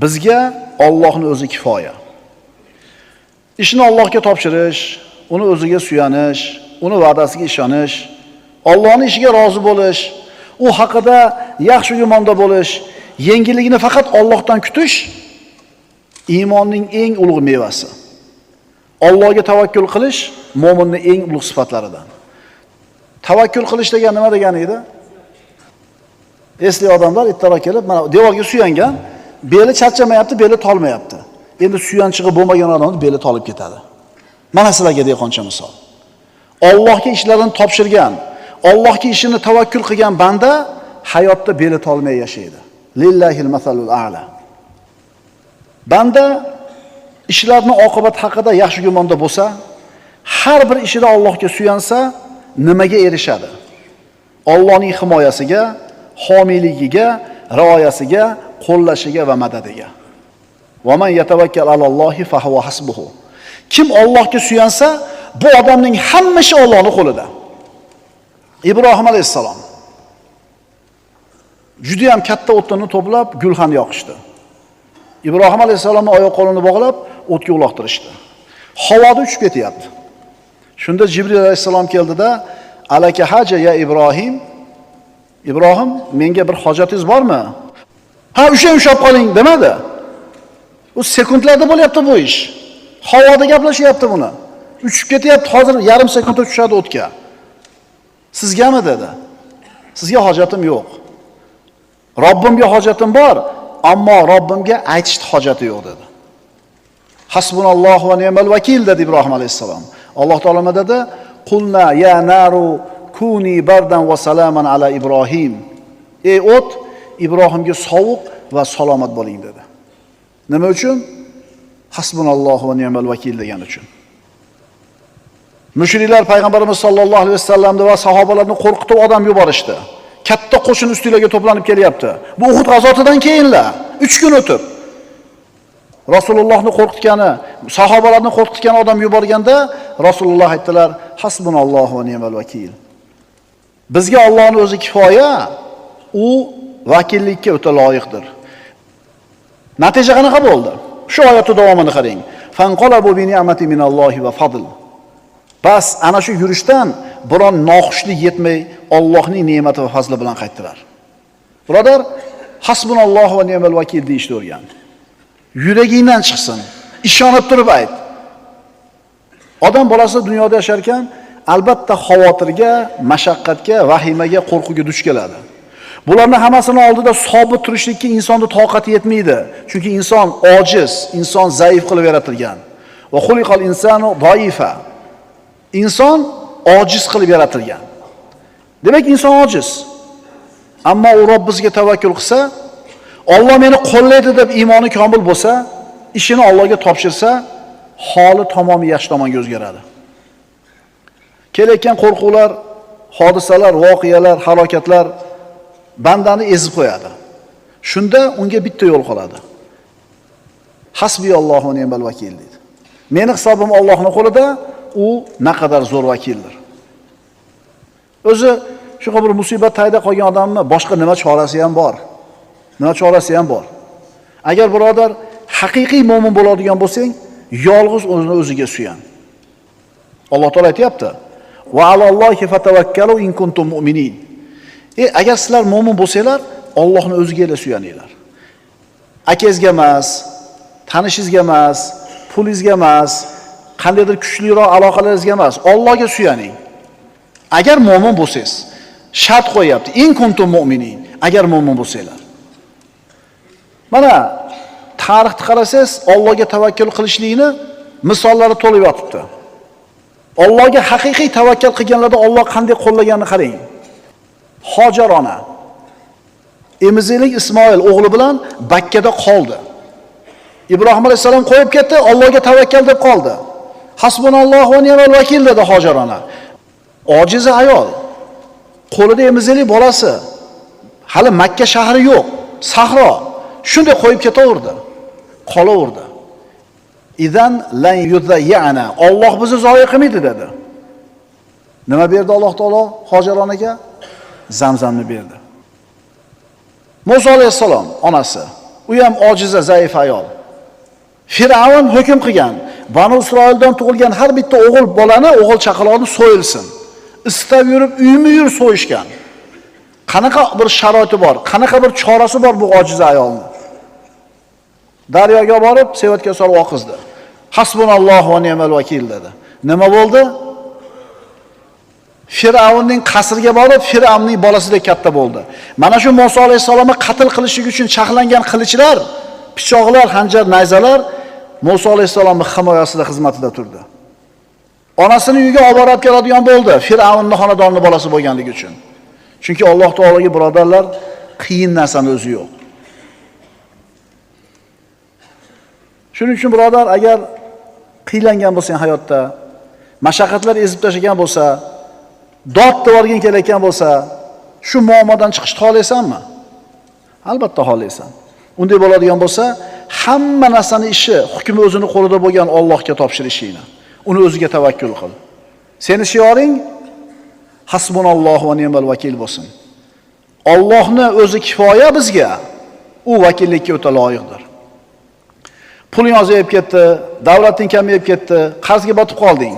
Bizga Allohning o'zi kifoya. Ishni Allohga topshirish, uni o'ziga suyanish, uni va'dasiga ishonish, Allohning ishiga rozi bo'lish, u haqida yaxshi gumonda bo'lish, yengilligini faqat Allohdan kutish iymonning eng ulug' mevasi. Allohga tavakkul qilish mo'minning eng ulug' sifatlaridan. Tavakkul qilish degan nima degani edi? Esli odamlar ittara kelib, mana devorga suyangan, beli charchamayapti, beli tolmayapti. Endi suyanchig'i bo'lmagan odamning beli tolib ketadi. Mana sizlarga dehqoncha misol. Allohga ishlarini topshirgan, Allohga ishini tavakkul qilgan banda hayotda beli tolmay yashaydi. Lillahil masalul a'la. Banda ishlarning oqibati haqida yaxshi gumonda bo'lsa, har bir ishida Allohga suyansa, nimaga erishadi? Allohning himoyasiga, homiyligiga, rioyasiga, qo'llashiga va madadiga. Va man yatawakkal alallohi fa huwa hasbuhu. Kim Allohga suyansa, bu odamning hamma ishi Allohning qo'lida. Ibrohim alayhisalom juda ham katta o'tni to'plab gulxan yoqishdi. Ibrohim alayhisalomning oyoq qo'lini bog'lab o'tga uloqtirishdi. Havoda uchib ketyapti. Shunda Jibril alayhisalom keldida, "Alaka haja ya Ibrohim?" Ibrohim, menga bir hojatingiz bormi? "Ha, ushlab qoling" demadi. U sekundlarda bo'lyapti bu ish. Havoda gaplashyapti buni. Uchib ketyapti, hozir yarim sekundda tushadi o'tga. Sizgami dedi? Sizga hojatim yo'q. Robbimga hojatim bor, ammo Robbimga aytishni hojati yo'q dedi. Hasbunallohu va ni'mal vakil dedi Ibrohim alayhisalom. Alloh taolama dedi, "Qulna ya naru kuni bardan va salaman ala Ibrohim." Ey o't, Ibrohimga sovuq va salomat bo'ling dedi. Nima uchun? Hasbunallohu va ni'mal vakil degan uchun. Mushriklar payg'ambarimiz sollallohu alayhi vasallamni va sahobalarni qo'rqitib odam yuborishdi. Katta qo'shin ustilarga to'planib kelyapti. Bu Uhud g'azotidan keyinlar, 3 kun o'tib. Rasulullohni qo'rqitgani, sahobalarni qo'rqitgan odam yuborganda Rasululloh aytdilar, "Hasbunallohu va ni'mal vakil." Bizga Allohning o'zi kifoya, u vakillikka o'ta loyiqdir. Natija qanaqa bo'ldi? Shu oyatning davomini qarang. Fanqalabu bi ni'mati minallohi va fadl. Bas ana shu yurishdan biron noxushlik yetmay Allohning ne'mati va fazli bilan qaytdilar. Birodar, hasbunallohu va ni'mal vakil deyishni o'rgan. Yuragingdan chiqsin, ishonib turib ayt. Odam bolasi dunyoda yashar ekan, albatta xavotirga, mashaqqatga, vahimaga, qo'rquvga duch keladi. Bularning hammasini oldida sobit turishlikka insonning toqati yetmaydi. Chunki inson ojiz, inson zaif qilib yaratilgan. Va xuliqal insonu zaifa. Inson ojiz qilib yaratilgan. Demak, inson ojiz. Ammo u Robbisiga tavakkul qilsa, Alloh meni qo'llaydi deb iymoni komil bo'lsa, ishini Allohga topshirsa, holi tamomiy yaxshi tomonga o'zgaradi. Kelayotgan qo'rquvlar, hodisalar, voqealar, halokatlar bandani ezib qo'yadi. Shunda unga bitta yo'l qoladi. Hasbiyallohu va ni'mal vakil deydi. Meni hisobim Allohning qo'lida, u naqadar zo'r vakildir. O'zi shunaqa bir musibat tayda qolgan odamni boshqa nima chorasi ham bor? Nima chorasi ham bor? Agar birodar haqiqiy mo'min bo'ladigan bo'lsang, yolg'iz o'ziga suyan. Alloh taolo aytayapti: "Va alallohi fatawakkalu in kuntum mu'minin." Agar sizlar mo'min bo'lsanglar, Allohning o'ziga suyaninglar. Akangizga emas, tanishingizga emas, pulingizga emas, qandaydir kuchliroq aloqalaringizga emas, Allohga suyaning. Agar mo'min bo'lsangiz, shart qo'yapti: "In kuntum mu'minin." Agar mo'min bo'lsanglar. Mana tarixni qarasangiz, Allohga tavakkul qilishlikni misollari to'lib yotibdi. Allohga haqiqiy tavakkul qilganlarda Alloh qanday qo'llaganini qarang. Hojar ona emiziklik Ismoil o'g'li bilan Bakkada qoldi. Ibrohim alayhisalom qo'yib ketdi, Allohga tavakkal deb qoldi. Hasbunallohu va ni'mal vakil dedi Hojar ona. Ojiza ayol, qo'lida emiziklik bolasi, hali Makka shahri yo'q, sahro. Shunday qo'yib ketaverdi. Qolaverdi. Idan lan yuzayyana. Alloh bizni zoya qilmaydi dedi. Nima berdi Alloh taolo Hojar onaga? Zamzamni berdi. Musa alayhisalom onasi U ham ojiza, zaif ayol. Firavun hukm qilgan. Banu Isroildan tug'ilgan har bitta o'g'il bolani, o'g'il chaqaloqni so'yilsin. Istab yurib, uyma-uyur so'yishgan. Qanaqa bir sharoiti bor, qanaqa bir chorasi bor bu ojiza ayolni. Daryoga borib, sevatga solib oqizdi. Hasbunallohu va ni'mal vakil dedi. Nima bo'ldi? Firavunning qasriga borib, Firavunning bolasidek katta bo'ldi. Mana shu Musa alayhisolamni qatl qilishlik uchun chaqlangan qilichlar, pichoqlar, hanjar, nayzalar Musa alayhisolamning himoyasida, xizmatida turdi. Onasini uyiga olib borib keladigan bo'ldi, Firavunning xonadonining bolasi bo'lganligi uchun. Chunki Alloh taologa birodarlar, qiyin narsani o'zi yo'q. Shuning uchun birodar, agar qiylangan bo'lsang hayotda, mashaqqatlar ezib tashlagan bo'lsa, dod devorgin kelayotgan bo'lsa, shu muammodan chiqishni xohlaysanmi? Albatta xohlaysan. Unday bo'ladigan bo'lsa, hamma narsani ishi, hukmi o'zini qo'lida bo'lgan Allohga topshirishingni, uni o'ziga tavakkul qil. Seni shioring hasbunallohu va ni'mal vakil bo'lsin. Allohni o'zi kifoya bizga, u vakillikka o'ta loyiqdir. Puling ozayib ketdi, davlating kamayib ketdi, qarzga botib qolding.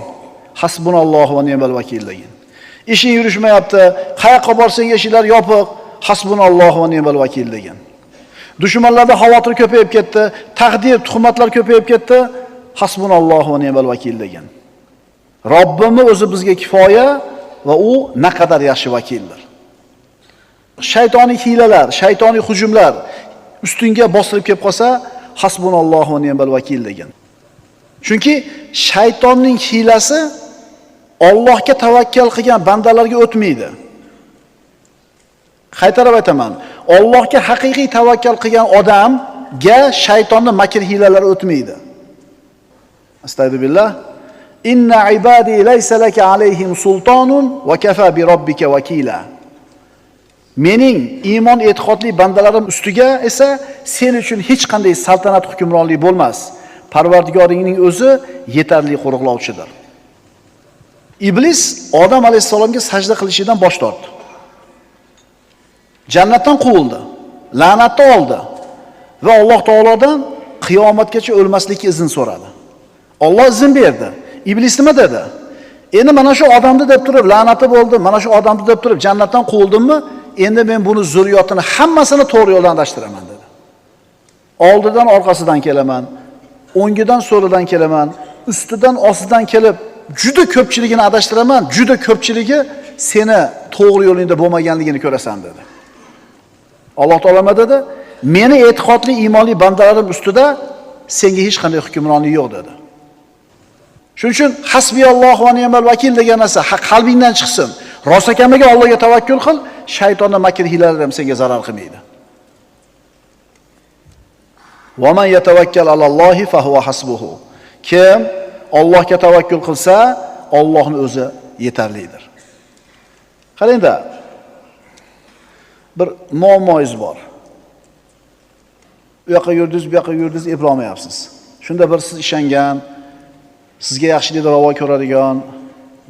Hasbunallohu va ni'mal vakil degin. Ishing yurishmayapti, qayoqqa borsang eshiklar yopiq, hasbunallohu va ni'mal vakil degin. Dushmanlarda xavotir ko'payib ketdi, taqdir, tuhmatlar ko'payib ketdi, hasbunallohu va ni'mal vakil degin. Robbimiz o'zi bizga kifoya va u naqadar yaxshi vakildir. Shaytoniy hilalar, shaytoniy hujumlar ustingga bostirib kelib qolsa, hasbunallohu va ni'mal vakil degan. Chunki shaytonning hilasi Allohga tavakkal qilgan bandalarga o'tmaydi. Qaytarib aytaman, Allohga haqiqiy tavakkal qilgan odamga shaytonning makr hilalari o'tmaydi. Astagfirullah. Inna ibadi laysa laka alayhim sultonun va kafa bi robbika vakila. Mening iymon e'tiqodli bandalarim ustiga esa sen uchun hech qanday saltanat hukmronlik bo'lmas. Parvardigoringning o'zi yetarli qo'riqlovchidir. Iblis Odam alayhisalomga sajda qilishidan bosh tortdi. Jannatdan quvildi, la'natni oldi va Alloh taolodan qiyomatgacha o'lmaslikka izn so'radi. Alloh izn berdi. Iblis nima dedi? Endi mana shu odamni deb turib la'nati bo'ldi, mana shu odamni deb turib jannatdan quvildimmi? Endi men buni zurriyotini hammasini to'g'ri yo'ldan adashtiraman dedi. Oldidan orqasidan kelaman, o'ngidan so'lidan kelaman, ustidan ostidan kelib juda ko'pchiligini adashtiraman, juda ko'pchiligi seni to'g'ri yo'lingda bo'lmaganligini ko'rasan dedi. Alloh taolo nima dedi? Meni e'tiqodli iymonli bandalarim ustida senga hech qanday hukmronlik yo'q dedi. Shuning uchun hasbiyallohu va ni'mal vakil degan narsa qalbingdan chiqsin. Rostakamiga Allohga tavakkul qil, shaytonning makr hilalari ham senga zarar qilmaydi. Va man yatawakkal alallohi fa huwa hasbuhu. Kim Allohga tavakkul qilsa, Allohning o'zi yetarlidir. Qarangda, bir muammoingiz bor. U yoqqa yurdingiz, bu yoqqa yurdingiz, eplolmayapsiz. Shunda bir siz ishongan, sizga yaxshilikni ravo ko'radigan,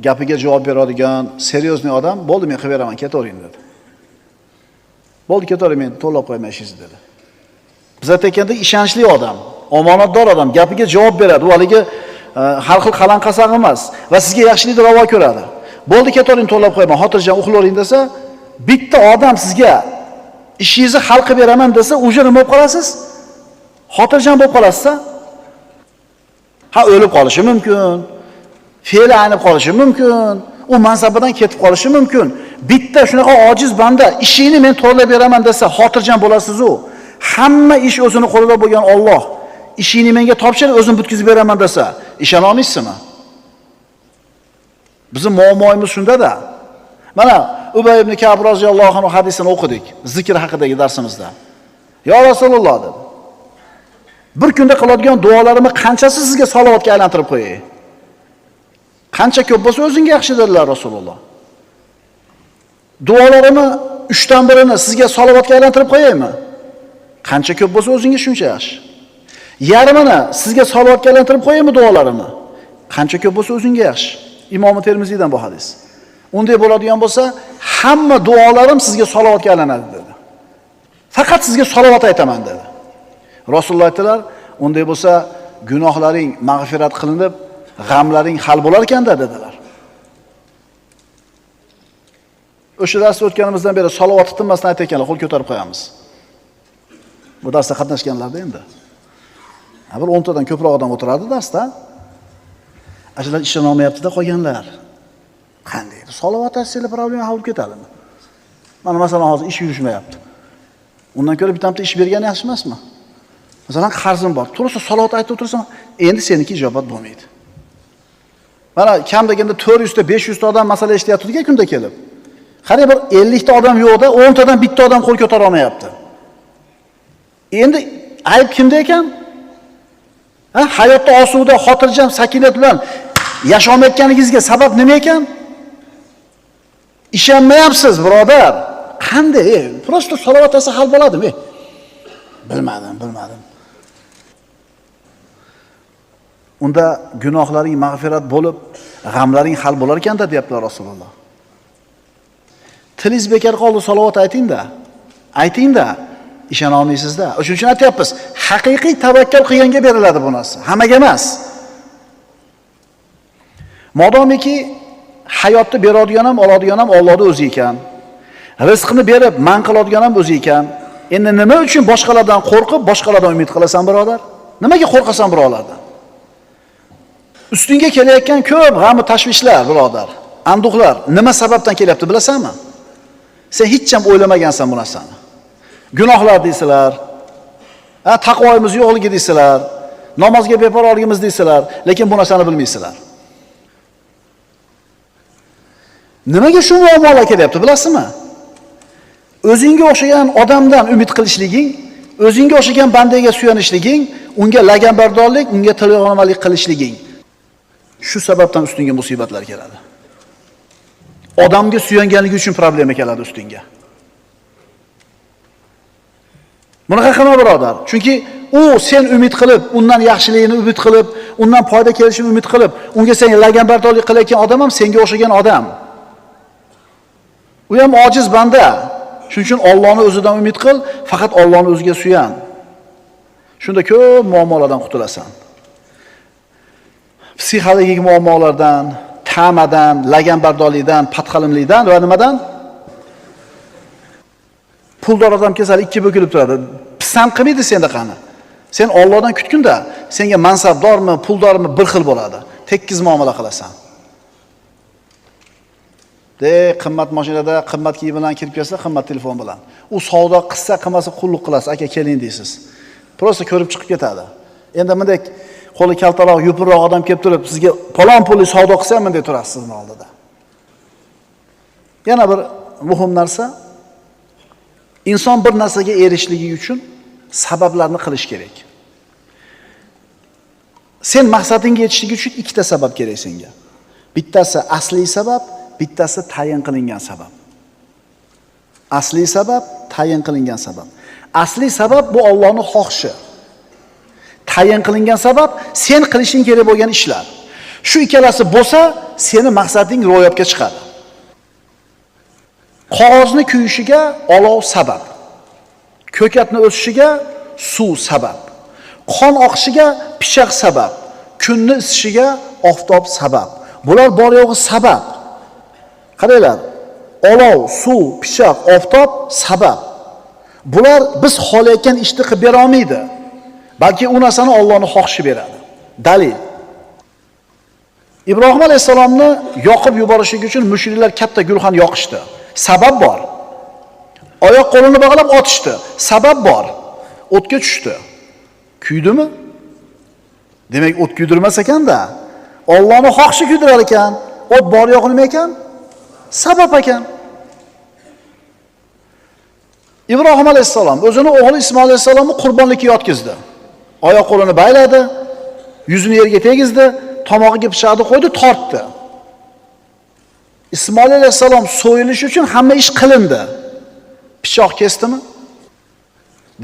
gapiga javob beradigan, seryozni odam, bo'ldi men qilib beraman, ketavering dedi. Bo'ldi, ketavering, men to'lab qo'yman ishingizni dedi. Biz aytganda ishonchli odam, omonatdor odam, gapiga javob beradi. U haligi har xil qalanqasaq emas va sizga yaxshilikni ravo ko'radi. Bo'ldi, ketavering, to'lab qo'yman, xotirjam uxlavering desa, bitta odam sizga ishingizni hal qilib beraman desa, o'sha nima bo'lib qolasiz? Xotirjam bo'lib qolasiz-a? Ha, o'lib qolishi mumkin. Fe'li aynib qolishi mumkin. U mansabidan ketib qolishi mumkin. Bitta shunaqa ojiz banda ishingni men to'g'rilab beraman desa, xotirjam bo'lasiz-u. Hamma ish o'zini qo'lida bo'lgan Alloh ishingni menga topshir, o'zim bitkizib beraman desa, ishona olmaysizmi? Bizning muammoimiz shunda-da. Mana Ubay ibn Ka'b roziyallohu anhu hadisini o'qidik, zikr haqidagi darsimizda. Ya Rasululloh dedi. Bir kunda qiladigan duolarimni qanchasi sizga salovatga aylantirib qo'yay? Qancha ko'p bo'lsa o'zingga yaxshi dedilar Rasululloh. Duolarimni 3 dan birini sizga salovatga aylantirib qo'yaymi? Qancha ko'p bo'lsa o'zingga shuncha yaxshi. Yarmini sizga salovatga aylantirib qo'yaymi duolarimni? Qancha ko'p bo'lsa o'zingga yaxshi. Imom Termiziydan bu hadis. Unday bo'ladigan bo'lsa, hamma duolarim sizga salovatga aylanadi dedi. Faqat sizga salovat aytaman dedi. Rasululloh aytdilar, unday bo'lsa gunohlaring mag'firat qilinib, g'amlaring hal bo'lar ekan-da dedilar. O'sha darsda o'tganimizdan beri salovat tinmasdan aytayotganlar, qo'l ko'tarib qo'yamiz. Bu darsda qatnashganlarda endi. Bir 10 tadan ko'proq odam o'tiradi darsda. Ajlar ishon olmayapti-da qolganlar. Qanday? Salovat aytsanglar problema hal bo'lib ketadimi? Mana masalan hozir ish yurishmayapti. Undan ko'ra bitamda ish bergani yaxshi emasmi? Masalan qarzim bor. To'g'risi salovat aytib o'tirsam, endi seniki ijobat bo'lmaydi. Mana kam deganda 400 ta 500 ta odam masala eshityapti-ku kunda kelib. Qarang bir 50 ta odam yo'qda, 10 tadan bitta odam qo'l ko'tara olmayapti. Endi ayb kimda ekan? Hayotda osuda, xotirjam, sakinat bilan yashamayotganingizga sabab nima ekan? Ishonmayapsiz, birodar. Qanday? Prosta salovat aytsa hal bo'ladimi? Bilmadim. Unda gunohlaring mag'firat bo'lib, g'amlaring hal bo'lar ekan-da deyaptilar Rasululloh. Tilingiz bekor qoldi, salovat ayting-da. Ayting-da. Ishona olmaysizda. O'shuning uchun aytyapmiz, haqiqiy tavakkal qilganga beriladi bu narsa, hammaga emas. Modomiki hayotni beradigan ham, oladigan ham Allohning o'zi ekan. Rizqni berib, man qiladigan ham o'zi ekan. Endi nima uchun boshqalardan qo'rqib, boshqalardan umid qilasan, birodar? Nimaga qo'rqasan birodarlar? Ustingga kelayotgan ko'p g'am va tashvishlar, birodar, anduqlar nima sababdan kelyapti bilasanmi? Sen hech ham o'ylamagansan bu narsani. Gunohlar deysizlar, taqvoimiz yo'qligi deysizlar, namozga beparorligimiz deysizlar, lekin bu narsani bilmaysizlar. Nimaga shu muammolar kelyapti bilasizmi? O'zingga o'xshagan odamdan umid qilishliging, o'zingga o'xshagan bandaga suyanishliging, unga laganbardorlik, unga tilg'onmalik qilishliging. Shu sababdan ustingga musibatlar keladi. Odamga suyanganligi uchun problema keladi ustingga. Bunaqa qilma birodar. Chunki u sen umid qilib, undan yaxshiligini umid qilib, undan foyda kelishini umid qilib, unga sen laganbardorlik qilayotgan odam ham senga o'xshagan odam. U ham ojiz banda. Shuning uchun Allohni o'zidan umid qil, faqat Allohni o'ziga suyan. Shunda ko'p muammolardan qutulasan. Psixologik muammolardan, ta'madan, laganbardorlikdan, patqalimlikdan va nimadan? Puldor odam kasal ikki bo'kilib turadi. Pisand qilmaydi senda qani. Sen Allohdan kutgunda, senga mansabdormi, puldormi bir xil bo'ladi. Tekkiz muomala qilasan. Qimmat mashinada, qimmat kiyim bilan kirib kelsa, qimmat telefon bilan. U savdo qilsa, qilmasa qulluq qilasiz, aka keling deysiz. Prosta ko'rib chiqib ketadi. Endi bunday qo'li kaltaroq, yupurroq odam kelib turib, sizga palon pulli savdo qilsa ham bunday turasiz sizning oldida. Yana bir muhim narsa, inson bir narsaga erishishligi uchun sabablarni qilish kerak. Sen maqsadingga yetishlik uchun ikkita sabab kerak senga. Bittasi asliy sabab, bittasi tayin qilingan sabab. Asliy sabab, tayin qilingan sabab. Asliy sabab bu Allohning xohishi. Tayin qilingan sabab sen qilishing kerak bo'lgan ishlar. Shu ikkalasi bo'lsa, seni maqsading ro'yobga chiqadi. Qog'ozni kuyishiga olov sabab. Ko'katni o'sishiga suv sabab. Qon oqishiga pichoq sabab. Kunni isishiga oftob sabab. Bular bor yo'g'i sabab. Qaranglar, olov, suv, pichoq, oftob sabab. Bular biz xohlayotgan ishni qilib bera olmaydi. Balki u narsani Allohning xohishi beradi. Dalil. Ibrohim alayhisalomni yoqib yuborishlik uchun mushriklar katta gulxan yoqishdi. Sabab bor. Oyoq qo'lini bog'lab otishdi. Sabab bor. O'tga tushdi. Kuydimi? Demak, o't kuydirmas ekanda, Allohning xohishi kuydirar ekan. O't bor yo'q nima ekan? Sabab ekan. Ibrohim alayhisalom o'zini o'g'li Ismoil alayhisalomni qurbonlikka yotkizdi. Oyoq qo'lini bayladi, yuzini yerga tegizdi, tomog'iga pichoqni qo'ydi, tortdi. Ismoil alayhisalom so'yilish uchun hamma ish qilindi. Pichoq kesdimi?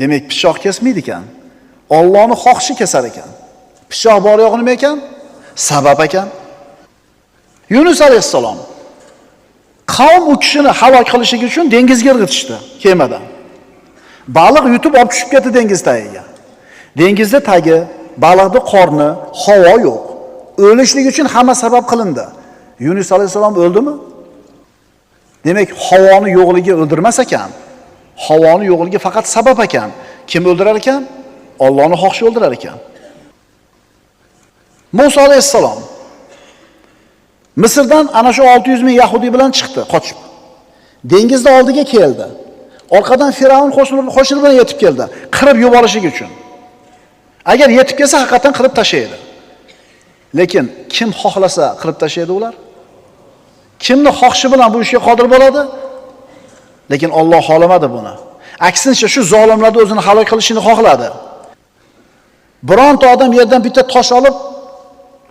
Demak, pichoq kesmaydi ekan. Allohning xohishi kesar ekan. Pichoq bor yo'q nima ekan? Sabab ekan. Yunus alayhisalom qavm u kishini halok qilishlik uchun dengizga irg'itishdi kemadan. Baliq yutib olib tushib ketdi dengiz tagiga. Dengizda tagi, baliqni qorni, havo yo'q. O'lishlik uchun hamma sabab qilindi. Yunus alayhisalom o'ldimi? Demak, havoni yo'qligi o'ldirmas ekan. Havoni yo'qligi faqat sabab ekan. Kim o'ldirar ekan? Allohning xohishi o'ldirar ekan. Musa alayhisalom Misrdan ana shu 600 ming Yahudi bilan chiqdi, qochib. Dengizning oldiga keldi. Orqadan Firavun qo'shini bilan yetib keldi, qirib yuborishlik uchun. Agar yetib kelsa, haqiqatan qirib tashlaydi. Lekin kim xohlasa qirib tashlaydi ular? Kimni xohishi bilan bu ishga qodir bo'ladi? Lekin Alloh xohlamadi buni. Aksincha shu zolimlarni o'zini halok qilishini xohladi. Bironta odam yerdan bitta tosh olib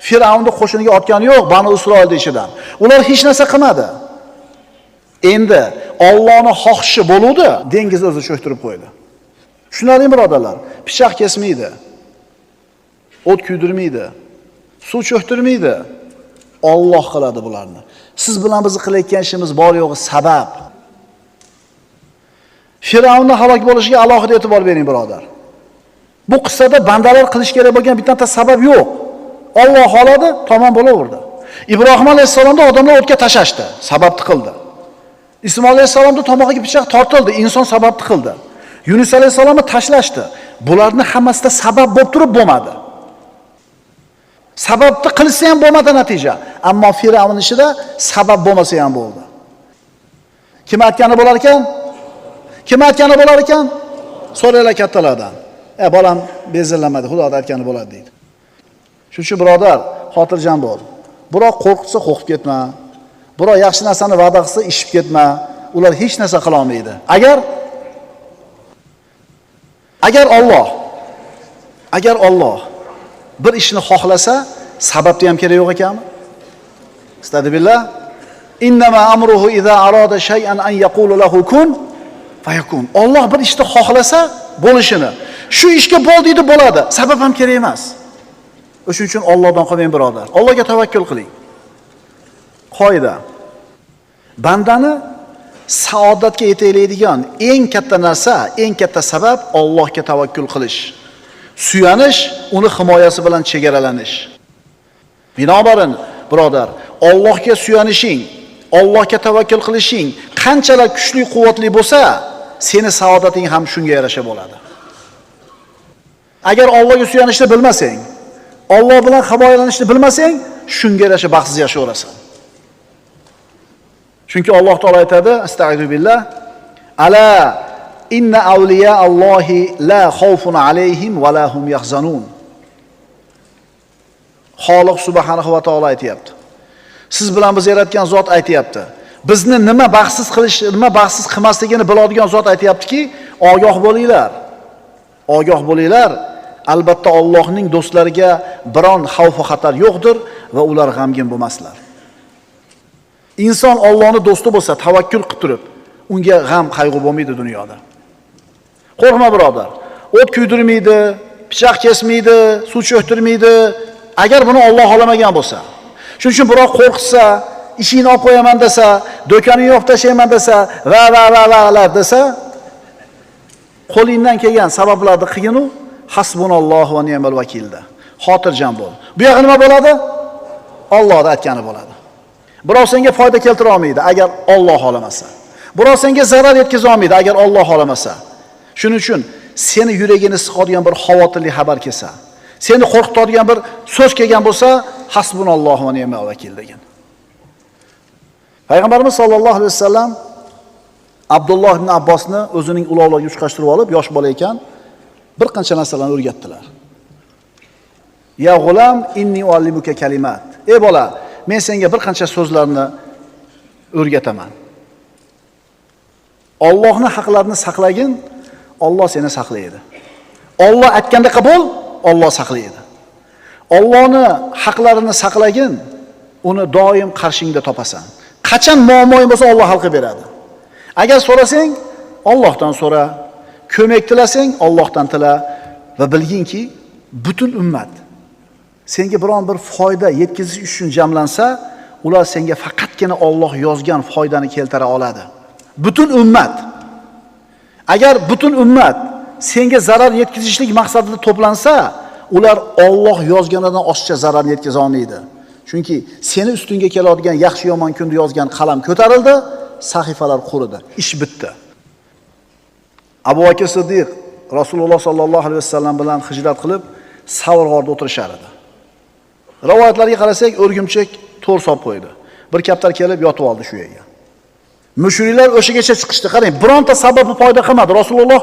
Firavunning qo'shiniga otgani yo'q, Bani Isroilning ichidan. Ular hech narsa qilmadi. Endi Allohning xohishi bo'luvdi, dengiz o'zi cho'ktirib qo'ydi. Tushunarlimi birodarlar? Pichoq kesmaydi. O't kuydirmaydi. Suv cho'ktirmaydi. Alloh qiladi bularni. Siz bilan biz qilayotgan ishimiz bor yo'g'i sabab. Firavunning halok bo'lishiga alohida e'tibor bering birodar. Bu qissada bandalar qilish kerak bo'lgan bitta sabab yo'q. Alloh xoladi, tamom bo'laverdi. Ibrohim alayhisalomni odamlar o'tga tashashdi, sababni qildi. Ismoil alayhisalomning tomog'iga pichoq tortildi, inson sababni qildi. Yunus alayhisalomni tashlashdi. Bularning hammasida sabab bo'lib turib bo'lmadi. Sababni qilsa ham bo'lmadi natija. Ammo Firavun ishida sabab bo'lmasa ham bo'ldi. Kim aytgani bo'lar ekan? Kim aytgani bo'lar ekan? So'raylar kattalardan. Bolam bezillamadi, Xudo aytgani bo'ladi deydi. Shuning uchun birodar, xotirjam bo'l. Biroq qo'rqitsa qo'rqib ketma. Biroq yaxshi narsani va'da qilsa ishib ketma. Ular hech narsa qila olmaydi. Agar Alloh bir ishni xohlasa, sababni ham kerak yo'q ekanmi? Astagfirullah. Innama amruhu iza arada shay'an an yaqulu lahu kun fayakun. Alloh bir ishni xohlasa, bo'lishini. Shu ishga bo'l deydi, bo'ladi. Sabab ham kerak emas. O'shuning uchun Allohdan qolmang birodar. Allohga tavakkul qiling. Qoida. Bandani saodatga yetaydigan eng katta narsa, eng katta sabab Allohga tavakkul qilish. Suyanish, uni himoyasi bilan chegaralanish. Binobarin, birodar, Allohga suyanishing, Allohga tavakkul qilishing qanchalar kuchli, quvvatli bo'lsa, seni saodating ham shunga yarasha bo'ladi. Agar Allohga suyanishni bilmasang, Alloh bilan himoyalanishni bilmasang, shunga yarasha baxtsiz yashayverasan. Chunki Alloh taolo aytadi, astagfirullah, ala inna awliya Allohi la xawfun alayhim va la hum yahzanun. Xoliq subhanahu va taolo aytayapti. Siz bilan biz yaratgan zot aytayapti. Bizni nima baxtsiz qilish, nima baxtsiz qilmasligini biladigan zot aytayaptiki, ogoh bo'linglar. Ogoh bo'linglar. Albatta Allohning do'stlariga biron xavf va xatar yo'qdir va ular g'amgin bo'lmaslar. Inson Allohning do'sti bo'lsa, tavakkul qilib turib, unga g'am, qayg'u bo'lmaydi dunyoda. Qo'rqma birodar. O't kuydirmaydi, pichoq kesmaydi, suv cho'ktirmaydi, agar buni Alloh xolamagan bo'lsa. Shuning uchun biroq qo'rqsa, ishingni olib qo'yaman desa, do'koningni yopib tashlayman desa, va desa, qo'lingdan kelgan sabablarni qilginu, hasbunallohu va ni'mal vakilda. Xotirjam bo'l. Bu yoqda nima bo'ladi? Allohning aytgani bo'ladi. Birov senga foyda keltira olmaydi agar Alloh xolamasa. Birov senga zarar yetkaza olmaydi agar Alloh xolamasa. Shuning uchun seni yuragini siqadigan bir xavotirli xabar kelsa, seni qo'rqitadigan bir so'z kelgan bo'lsa, hasbunallohu va ni'mal vakil degan. Payg'ambarimiz sollallohu alayhi vasallam Abdulloh ibn Abbosni o'zining ulovlariga uchqashtirib olib, yosh bola ekan, bir qancha narsalarni o'rgatdilar. Ya g'ulam, inni uallimuka kalimat. Ey bola, men senga bir qancha so'zlarni o'rgataman. Allohning haqlarini saqlagin, Alloh seni saqlaydi. Alloh aytganda qabul, Alloh saqlaydi. Allohning haqlarini saqlagin, uni doim qarshingda topasan. Qachon muammoing bo'lsa Alloh hal qilib beradi. Agar so'rasang, Allohdan so'ra, ko'mak tilasang, Allohdan tila va bilginki, butun ummat senga biron bir foyda yetkazish uchun jamlansa, ular senga faqatgina Alloh yozgan foydani keltira oladi. Butun ummat. Agar butun ummat senga zarar yetkazishlik maqsadida to'plansa, ular Alloh yozganidan oshiqcha zarar yetkaza olmaydi. Chunki seni ustingga keladigan yaxshi yomon kunni yozgan qalam ko'tarildi, sahifalar quridi, ish bitdi. Abu Bakr Siddiq Rasululloh sallallohu alayhi vasallam bilan hijrat qilib, Savr g'orida o'tirishar edi. Rivoyatlarga qarasak, o'rgimchak to'r solib qo'ydi. Bir kaptar kelib yotib oldi shu yerga. Mushriklar o'shigacha chiqishdi. Qarang, bironta sababi foyda qilmadi. Rasululloh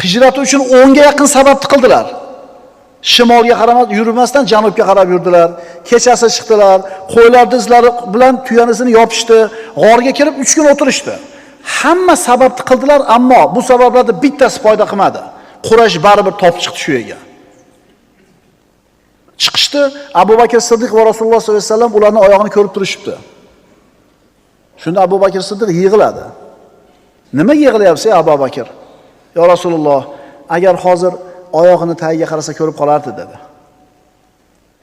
hijrati uchun 10 ga yaqin sababni qildilar. Shimolga qaramay yurmasdan janubga qarab yurdilar. Kechasi chiqdilar, qo'ylar izlari bilan tuyanisini yopishdi, g'orga kirib 3 kun o'tirishdi. Hamma sababni qildilar, ammo bu sabablarda bittasi foyda qilmadi. Quraysh baribir topib chiqdi shu yerga. Chiqishdi, Abu Bakr Siddiq va Rasululloh sollallohu alayhi vasallam ularning oyog'ini ko'rib turishibdi. Shunda Abu Bakr Siddiq yig'iladi. Nima yig'layapsiz, Abu Bakr? Ya Rasululloh, agar hozir oyog'ini tagiga qarasa ko'rib qolardi dedi.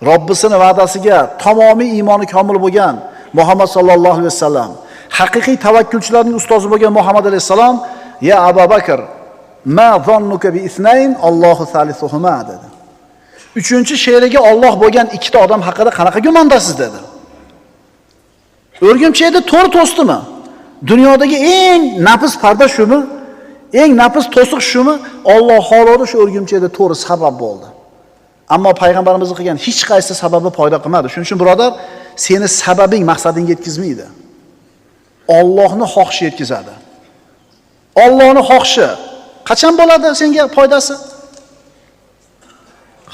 Robbisining va'dasiga tamomiy iymoni komil bo'lgan Muhammad sallallohu alayhi vasallam, haqiqiy tavakkulchilarning ustozi bo'lgan Muhammad alayhisalom, "Ya Abu Bakr, ma zannuka bi ithnayn, Allohu salisuhuma" dedi. Uchinchi she'riga Alloh bo'lgan ikkita odam haqida qanaqa gumondasiz dedi. O'rgimchakda to'r to'sdimi? Dunyodagi eng nafis parda shumi? Eng nafis to'siq shumi? Alloh xohladi shu o'rgimchakda to'ri sabab bo'ldi. Ammo payg'ambarimiz qilgan hech qaysi sababi foyda qilmadi. Shuning uchun birodar, seni sababing maqsadingga yetkazmaydi. Allohning xohishi yetkazadi. Allohning xohishi qachon bo'ladi senga foydasi?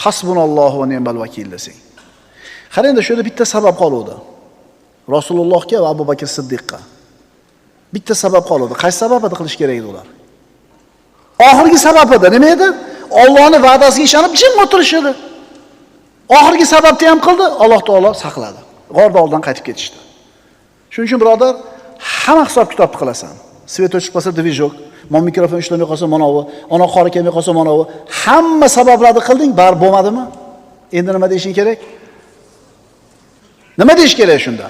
Hasbunallohu va ni'mal vakil desang. Qarangda, shu yerda bitta sabab qoluvdi. Rasulullohga va Abu Bakr Siddiqqa. Bitta sabab qoluvdi. Qaysi sababni qilish kerak edi ular? Oxirgi sabab edi. Nima edi? Allohning va'dasiga ishonib jim o'tirish edi. Oxirgi sababni ham qildi, Alloh taolo saqladi. G'orda oldan qaytib ketishdi. Shuning uchun birodar, hamma hisob-kitobni qilasan. Svet o'chib qolsa dvijok, mon mikrofon ishlamay qolsa manovi, ona qori kelmay qolsa manovi, hamma sabablarni qilding, bar bo'lmadimi? Endi nima deyishing kerak? Nima deyish kerak shunda?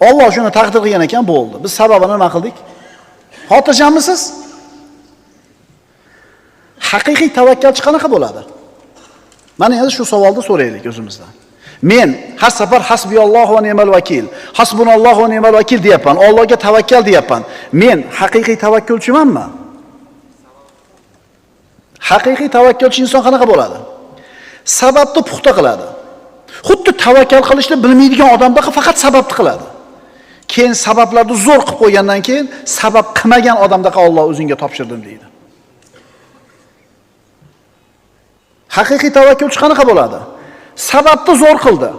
Alloh shuni taqdir qilgan ekan, bo'ldi. Biz sababini nima qildik? Xotirjamisiz? Haqiqiy tavakkalchi qanaqa bo'ladi? Mana endi shu savolni so'raylik o'zimizdan. Men har safar hasbiyallohu va ni'mal vakil, hasbunallohu va ni'mal vakil deyapman, Allohga tavakkal deyapman. Men haqiqiy tavakkulchimanmi? Haqiqiy tavakkalchi inson qanaqa bo'ladi? Sababni puxta qiladi. Xuddi tavakkal qilishni bilmaydigan odamda faqat sababni qiladi. Keyin sabablarni zo'r qilib qo'ygandan keyin sabab qilmagan odamdaqa Alloh o'zingga topshirdim deydi. Haqiqiy tavakkulchi qanaqa bo'ladi? Sababni zo'r qildi.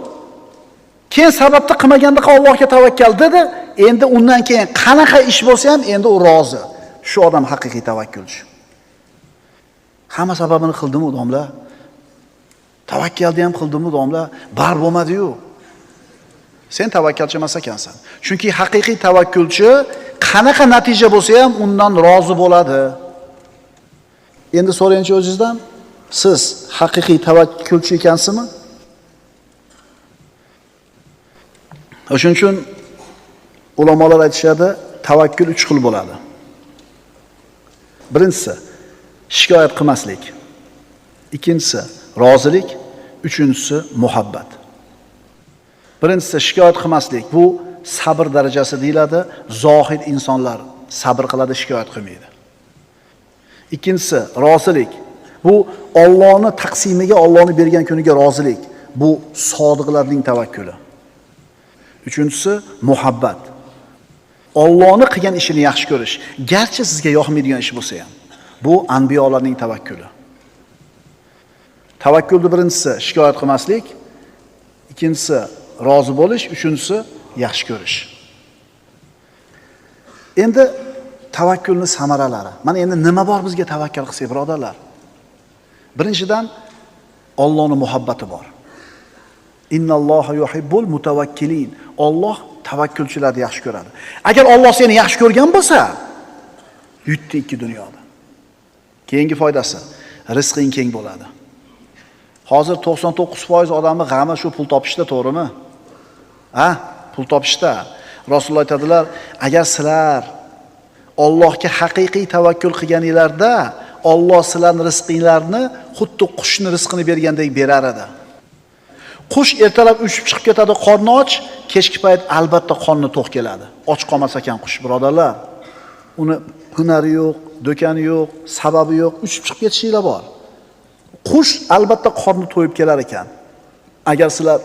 Keyin sababni qilmagandaqa Allohga tavakkal dedi. Endi undan keyin qanaqa ish bo'lsa ham endi u rozi. Shu odam haqiqiy tavakkulchi. Hamma sababini qildimi, domla? Tavakkalni ham qildimi, domla? Bar bo'lmadi-yu. Sen tavakkalchi emas ekansan. Chunki haqiqiy tavakkulchi qanaqa natija bo'lsa ham undan rozi bo'ladi. Endi so'rayinchi o'zingizdan, siz haqiqiy tavakkulchi ekansizmi? Shuning uchun ulamolar aytishadi, tavakkul 3 xil bo'ladi. Birinchisi shikoyat qilmaslik. Ikkinchisi rozilik, uchinchisi muhabbat. Birinchisi shikoyat qilmaslik. Bu sabr darajasi deyiladi. Zohid insonlar sabr qiladi, shikoyat qilmaydi. Ikkinchisi rozilik. Bu Allohning taqsimiga, Allohning bergan kuniga rozilik. Bu sodiqlarning tavakkuli. Uchinchisi muhabbat. Allohning qilgan ishini yaxshi ko'rish, garchi sizga yoqmaydigan ish bo'lsa ham. Bu anbiyolarning tavakkuli. Tavakkulning birinchisi shikoyat qilmaslik, ikkinchisi rozi bo'lish, uchinchisi yaxshi ko'rish. Endi tavakkulning samaralari. Mana endi nima bor bizga tavakkal qilsak, birodarlar? Birinchidan Allohning muhabbati bor. Innalloha yuhibbul mutawakkilin. Alloh tavakkulchilarni yaxshi ko'radi. Agar Alloh seni yaxshi ko'rgan bo'lsa, yutdi ikki dunyoda. Keyingi foydasi, rizqing keng bo'ladi. Hozir 99% odamning g'ami shu pul topishda, to'g'rimi? Pul topishda. Rasululloh aytadilar, agar sizlar Allohga haqiqiy tavakkul qilganinglarda Alloh sizlarning rizqinglarni xuddi qushni rizqini bergandek berar edi. Qush ertalab uchib chiqib ketadi, qorni och, kechki payt albatta qorni to'q keladi. Och qolmas ekan qush, birodarlar. Uni hunari yo'q, do'koni yo'q, sababi yo'q, uchib chiqib ketishinglar bor. Qush albatta qorni to'yib kelar ekan. Agar sizlar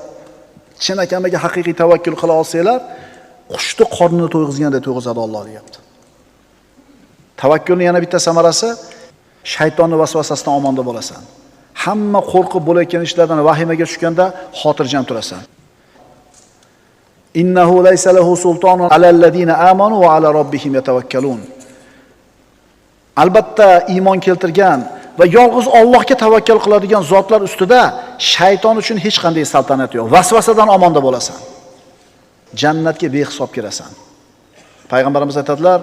chinakamiga haqiqiy tavakkul qila olsanglar, qushni qornini to'yg'izgandek to'yg'izadi Alloh deyapti. Tavakkulning yana bitta samarasi shaytonning vasvasasidan omonda bo'lasan. Hamma qo'rqib bo'layotgan ishlardan vahimaga tushganda xotirjam turasan. Innahu laysa lahu sultonun alal ladina amanu va ala robbihim yatawakkalun. Albatta iymon keltirgan va yolg'iz Allohga tavakkal qiladigan zotlar ustida shayton uchun hech qanday saltanat yo'q. Vasvasadan omonda bo'lasan. Jannatga behisob kirasan. Payg'ambarimiz aytadilar,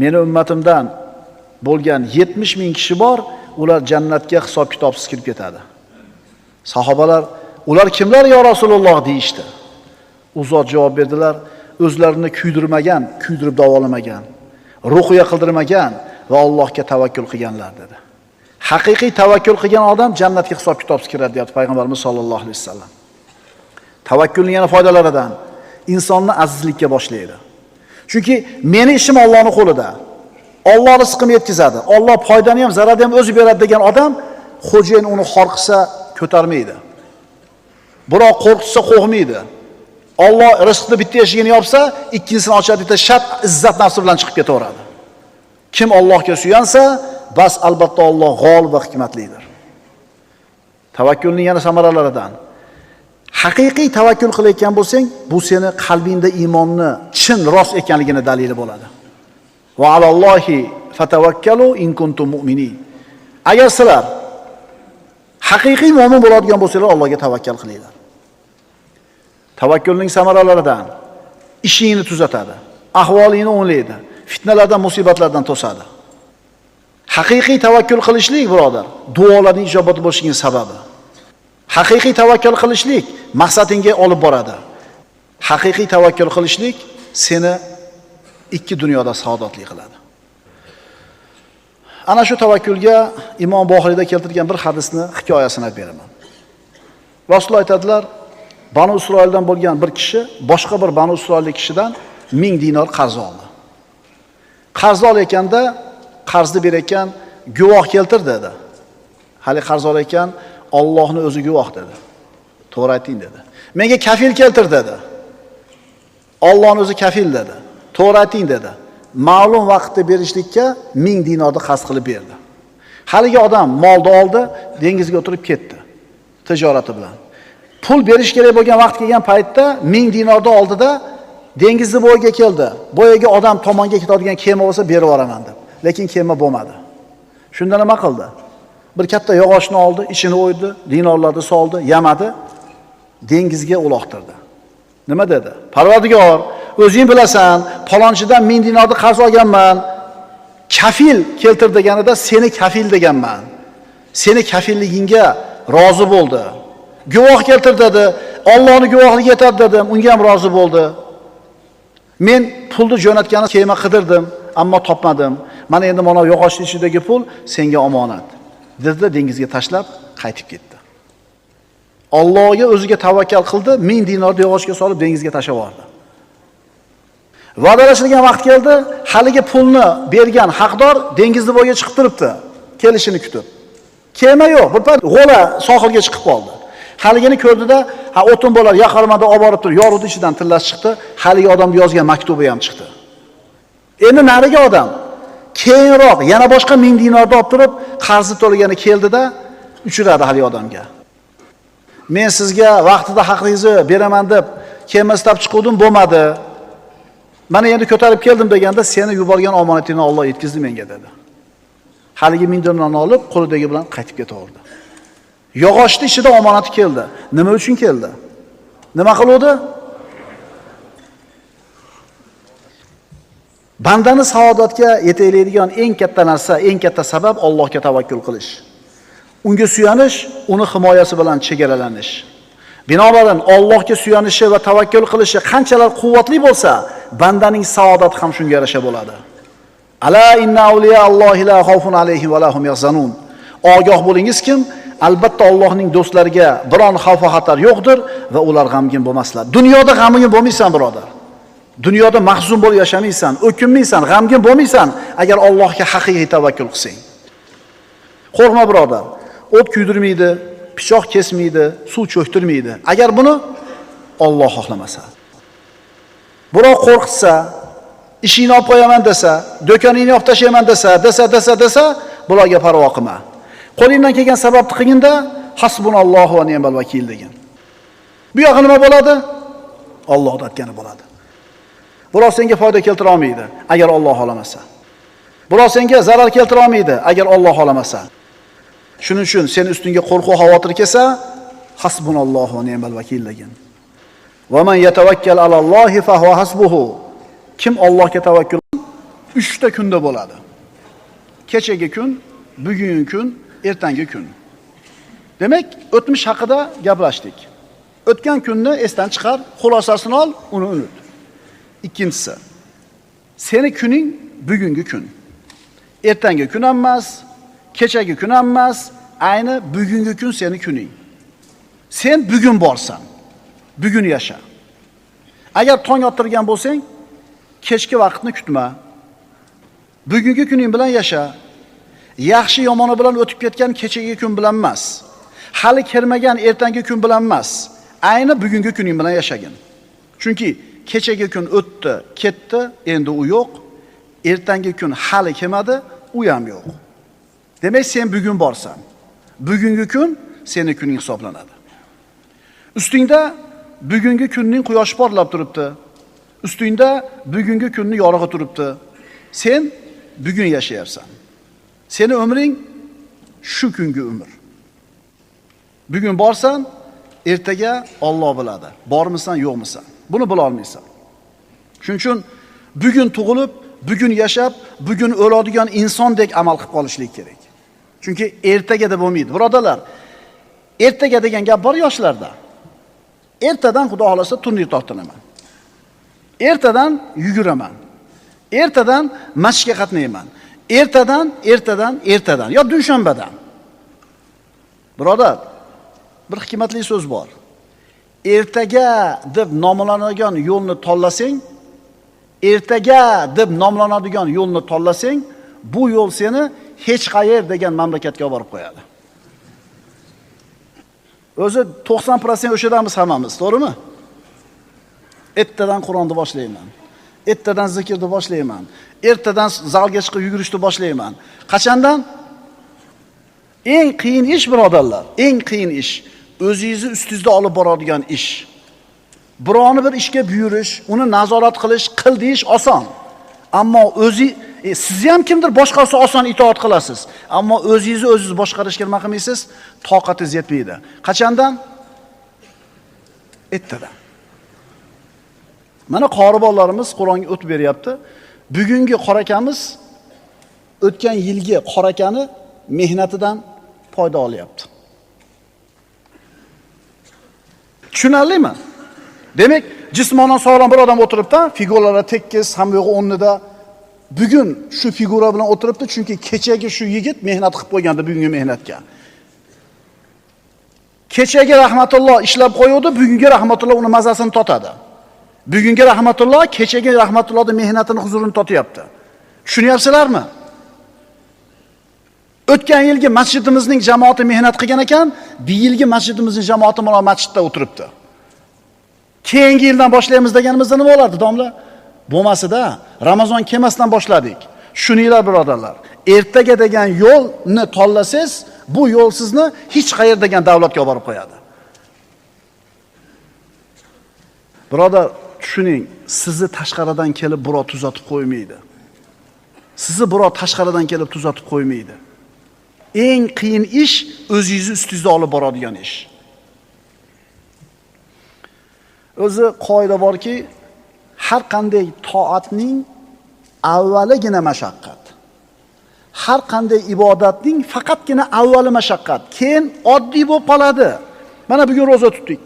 meni ummatimdan bo'lgan 70 ming kishi bor, ular jannatga hisob kitobsiz kirib ketadi. Sahobalar, ular kimlar yo Rasululloh deyishdi. U zot javob berdilar, o'zlarini kuydirmagan, kuydirib davolamagan, ruhiya qildirmagan va Allohga tavakkul qilganlar dedi. Haqiqiy tavakkul qilgan odam jannatga hisob kitobsiz kiradi deyapti Payg'ambarimiz sollallohu alayhi vasallam. Tavakkulning yana foydalaridan insonni azizlikka boshlaydi. Chunki meni ishim Allohning qo'lida. Alloh rizqimni yetkazadi. Alloh foydani ham, zararni ham o'zi beradi degan odam xo'jayin uni xor qilsa ko'tarmaydi. Biroq qo'rqitsa qo'rqmaydi. Alloh rizqni bitta eshigini yopsa, ikkinchisini ochadi, shat izzat nafsi bilan chiqib ketaveradi. Kim Allohga suyansa, bas albatta Alloh g'olib va hikmatlidir. Tavakkulning yana samaralaridan haqiqiy tavakkul qilayotgan bo'lsang, bu seni qalbingda iymonni chin rost ekanligini dalili bo'ladi. Va alallohi fatavakkalu in kuntum mu'minin. Agar sizlar haqiqiy mu'min bo'ladigan bo'lsanglar, Allohga tavakkal qilinglar. Tavakkulning samaralaridan ishingni tuzatadi, ahvolingni o'nglaydi, fitnalardan, musibatlardan to'sadi. Haqiqiy tavakkul qilishlik, birodar, duolarning ijobati bo'lishining sababi. Haqiqiy tavakkul qilishlik maqsadingga olib boradi. Haqiqiy tavakkul qilishlik seni ikki dunyoda saodatli qiladi. Ana shu tavakkulga Imom Buxoriyda keltirgan bir hadisni hikoyasini aytib beraman. Rasululloh aytadilar, Banu Isroildan bo'lgan bir kishi boshqa bir Banu Isroillik kishidan 1000 dinor qarz oldi. Qarz olayotganda qarzni berayotgan guvoh keltir dedi. Hali qarz olayotgan Allohning o'zi guvoh dedi. To'g'ri ayting dedi. Menga kafil keltir dedi. Allohning o'zi kafil dedi. To'g'ri ayting dedi. Ma'lum vaqtda berishlikka 1000 dinorni qarz qilib berdi. Haligi odam molni oldi, dengizga o'tirib ketdi. Tijorati bilan. Pul berish kerak bo'lgan vaqt kelgan paytda 1000 dinorni oldida dengizni bo'yiga keldi. Bo'yiga odam tomonga ketadigan kema bo'lsa berib yuboraman deb. Lekin kema bo'lmadi. Shunda nima qildi? Bir katta yog'ochni oldi, ichini o'ydi, dinorlarni soldi, yamadi, dengizga uloqtirdi. Nima dedi? Parvardigor, o'zing bilasan, palonchidan 1000 dinorni qarz olganman. Kafil keltir deganida seni kafil deganman. Seni kafilligingga rozi bo'ldi. Guvoh keltir dedi. Allohning guvohligi yetadi dedim, unga ham rozi bo'ldi. Men pulni jo'natgani kema qidirdim, ammo topmadim. Mana endi mana yog'ochning ichidagi pul senga omonat. Dedi, dengizga tashlab qaytib ketdi. Allohga o'ziga tavakkal qildi, 1000 dinorni yog'ochga solib dengizga tashlab yubordi. Va'dalashilgan vaqt keldi, haligi pulni bergan haqdor dengizni bo'yiga chiqib turibdi, kelishini kutib. Kema yo'q, bir payt g'o'la sohilga chiqib qoldi. Haligini ko'rdida, o'tin bo'lar, yaqarmada olib borib turib, yorug'ning ichidan tillas chiqdi, haligi odamga yozgan maktubi ham chiqdi. Endi nariga odam keyinroq yana boshqa 1000 dinorni olib turib, qarzni to'lagani keldida uchradi haligi odamga. Men sizga vaqtida haqingizni beraman deb kema istab chiquvdim, bo'lmadi. Mana endi ko'tarib keldim deganda, seni yuborgan omonatingni Alloh yetkazdi menga dedi. Haligi 1000 dinorni olib, qo'lidagi bilan qaytib ketaverdi. Yog'ochning ichida omonati keldi. Nima uchun keldi? Nima qiluvdi? Bandani saodatga yetaydigan eng katta narsa, eng katta sabab Allohga tavakkul qilish. Unga suyanish, uni himoyasi bilan chegaralanish. Binobarin Allohga suyanishi va tavakkul qilishi qanchalar quvvatli bo'lsa, bandaning saodati ham shunga yarasha bo'ladi. Ala inna awliya Allohi la xawfun alayhim va lahum yahzanun. Ogoh bo'lingiz kim? Albatta Allohning do'stlariga biron xavf va xatar yo'qdir va ular g'amgin bo'lmaslar. Dunyoda g'amgin bo'lmaysan, birodar. Dunyoda mahzun bo'lib yashamaysan, o'kinmaysan, g'amgin bo'lmaysan agar Allohga haqiqiy tavakkul qilsang. Qo'rqma, birodar. O't kuydirmaydi, pichoq kesmaydi, suv cho'ktirmaydi. Agar buni Alloh xohlamasa. Biroq qo'rqitsa, ishingni olib qo'yaman desa, do'koningni olib tashlayman desa, bularga parvo qilma. Qo'lingdan kelgan sababni qilginda hasbunallohu va ni'mal vakil degan. Bu yog'i nima bo'ladi? Alloh aytgani bo'ladi. Biroq senga foyda keltira olmaydi agar Alloh xohlamasa. Biroq senga zarar keltira olmaydi agar Alloh xohlamasa. Shuning uchun sen ustingga qo'rquv xavotir kelsa, hasbunallohu va ni'mal vakil degan. Va man yatawakkal alallohi fa huwa hasbuhu. Kim Allohga tavakkul 3 ta kunda bo'ladi. Kechagi kun, bugungi kun, ertangi kun. Demak, o'tmish haqida gaplashdik. O'tgan kunni esdan chiqar, xulosasini ol, uni unut. Ikkinchisi, seni kuning bugungi kun. Ertangi kun ham emas, kechagi kun ham emas, ayni bugungi kun seni kuning. Sen bugun borsan, bugun yasha. Agar tong ottirgan bo'lsang, kechki vaqtni kutma. Bugungi kuning bilan yasha. Yaxshi yomoni bilan o'tib ketgan kechagi kun bilan emas. Hali kelmagan ertangi kun bilan emas. Ayni bugungi kuning bilan yashagin. Chunki kechagi kun o'tdi, ketdi, endi u yo'q. Ertangi kun hali kelmadi, u ham yo'q. Demak, sen bugun borsan. Bugungi kun seni kuning hisoblanadi. Ustingda bugungi kunning quyoshi porlab turibdi. Ustingda bugungi kunning yorug'i turibdi. Sen bugun yashayapsan. Seni umring shu kungi umr. Bugun borsan, ertaga Alloh biladi. Bormisan, yo'qmisan? Buni bila olmaysan. Shuning uchun bugun tug'ilib, bugun yashab, bugun o'ladigan insondek amal qilib qolishlik kerak. Chunki ertaga deb bo'lmaydi. Birodalar, ertaga degan gap bor yoshlarda. Ertadan Xudo xolasa turnir tortinaman. Ertadan yuguraman. Ertadan masjidga qatnayman. Ertadan yo dushanbadan. Birodar, bir hikmatli so'z bor. Ertaga deb nomlanadigan yo'lni tanlasang, bu yo'l seni hech qayer degan mamlakatga olib borib qo'yadi. O'zi 90% o'shadamiz hammamiz, to'g'rimi? Ertadan Qur'onni boshlayman. Ertadan zikrni boshlayman. Ertadan zalga chiqib yugurishni boshlayman. Qachondan? Eng qiyin ish, birodarlar, eng qiyin ish o'zingizni ustingizda olib boradigan ish. Birovni bir ishga buyurish, uni nazorat qilish, qil deyish oson. Ammo sizni ham kimdir boshqasi oson itoat qilasiz. Ammo o'zingiz boshqarishga nima qilmaysiz? Toqatingiz yetmaydi. Qachondan? Ertadan. Mana qori bolalarimiz Qur'onga o'tib beryapti. Bugungi qorakamiz o'tgan yilgi qorakani mehnatidan foyda olyapti. Tushunarlimi? Demak, jismonan sog'lom bir odam o'tiribdi, figuralari tekis, hamma yo'g'i o'rnida. Bugun shu figura bilan o'tiribdi, chunki kechagi shu yigit mehnat qilib qo'ygandi bugungi mehnatga. Kechagi rahmatulloh ishlab qo'yuvdi, bugungi rahmatulloh uni mazasini totadi. Bugungi rahmatulloh kechagi rahmatullohning mehnatini huzurini totyapti. Tushunyapsizlarmi? O'tgan yilgi masjidimizning jamoati mehnat qilgan ekan, bu yilgi masjidimizning jamoati mana masjidda o'tiribdi. Keyingi yildan boshlaymiz deganimizda nima bo'lardi, domla? Bo'lmasida Ramazon kelmasdan boshladik. Shuninglar, birodarlar, ertaga degan yo'lni tanlasangiz, bu yo'l sizni hech qayer degan davlatga olib borib qo'yadi. Birodar, tushuning, sizni tashqaridan kelib birov tuzatib qo'ymaydi. Sizni birov tashqaridan kelib tuzatib qo'ymaydi. Eng qiyin ish o'zingizni ustingizda olib boradigan ish. O'zi qoida borki, har qanday toatning avvaligina mashaqqat. Har qanday ibodatning faqatgina avvali mashaqqat, keyin oddiy bo'lib qoladi. Mana bugun roza tutdik.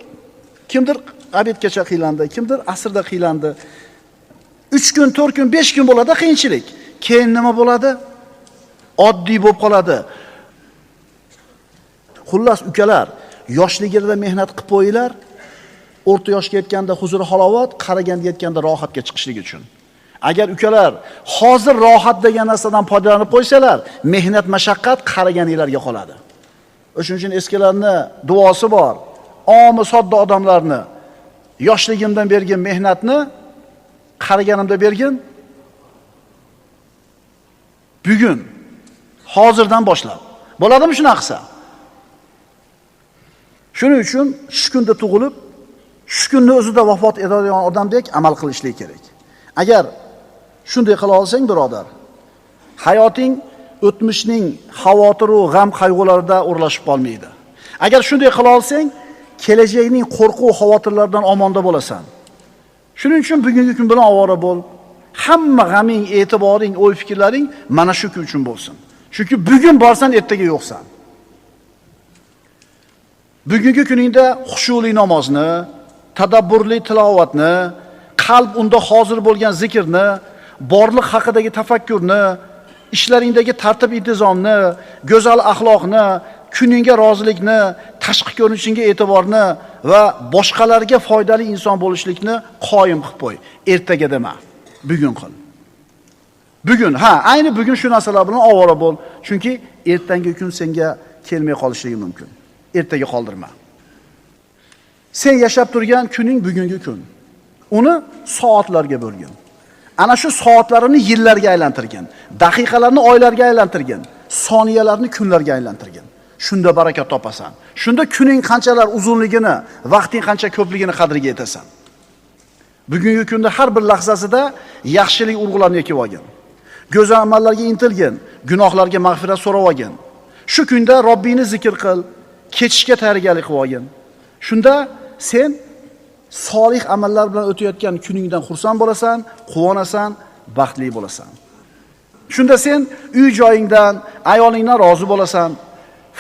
Kimdir obedgacha qiylandi, kimdir asrda qiylandi. 3 kun, 4 kun, 5 kun bo'ladi qiyinchilik. Keyin nima bo'ladi? Oddiy bo'lib qoladi. Xullas ukalar, yoshligida mehnat qilib qo'yinglar. O'rta yoshga yetganda huzur halovat, qaraganda yetganda rohatga chiqishlik uchun. Agar ukalar hozir rohat degan narsadan foydalanib qo'ysalar, mehnat mashaqqat qaraganinglarga qoladi. O'shuning uchun eskilarning duosi bor. Omi sodda odamlarni yoshligimdan bergan mehnatni qaraganimda bergin. Bugun hozirdan boshlab. Bo'ladimi shunaqa qilsa? Shuning uchun shu kunda tug'ilib, shu kunni o'zida vafot etadigan odamdek amal qilishlik kerak. Agar shunday qila olsang, birodar, hayoting o'tmishning xavotir va g'am qayg'ularida o'rlashib qolmaydi. Agar shunday qila olsang, kelajakning qo'rquv xavotirlaridan omonda bo'lasan. Shuning uchun bugungi kun bilan ovora bo'l. Hamma g'aming, e'tiboring, o'y-fikrlaring mana shu kun uchun bo'lsin. Chunki bugun borsan, ertaga yo'qsan. Bugungi kuningda xushuli namozni, tadabburli tilovatni, qalb unda hozir bo'lgan zikrni, borliq haqidagi tafakkurni, ishlaringdagi tartib-intizomni, go'zal axloqni, kuningga rozilikni, tashqi ko'rinishingga e'tiborni va boshqalarga foydali inson bo'lishlikni qoyim qilib qo'y. Ertaga dema, bugun qil. Bugun, ayni bugun shu narsalar bilan ovora bo'l, chunki ertangi kun senga kelmay qolishligi mumkin. Ertaga qoldirma. Sen yashab turgan kuning bugungi kun. Uni soatlarga bo'lgin. Ana shu soatlarini yillarga aylantirgin, daqiqalarni oylarga aylantirgin, soniyalarni kunlarga aylantirgin. Shunda baraka topasan. Shunda kuning qanchalar uzunligini, vaqting qancha ko'pligini qadriga yetasan. Bugungi kunda har bir lahzasida yaxshilik urg'ularni ekib olgin. Go'zal amallarga intilgin, gunohlarga mag'firat so'rab olgin. Shu kunda Robbingni zikr qil, ketishga tayyorgarlik qilib olgin. Shunda sen solih amallar bilan o'tayotgan kuningdan xursand bo'lasan, quvonasan, baxtli bo'lasan. Shunda sen uy joyingdan, ayolingdan rozi bo'lasan,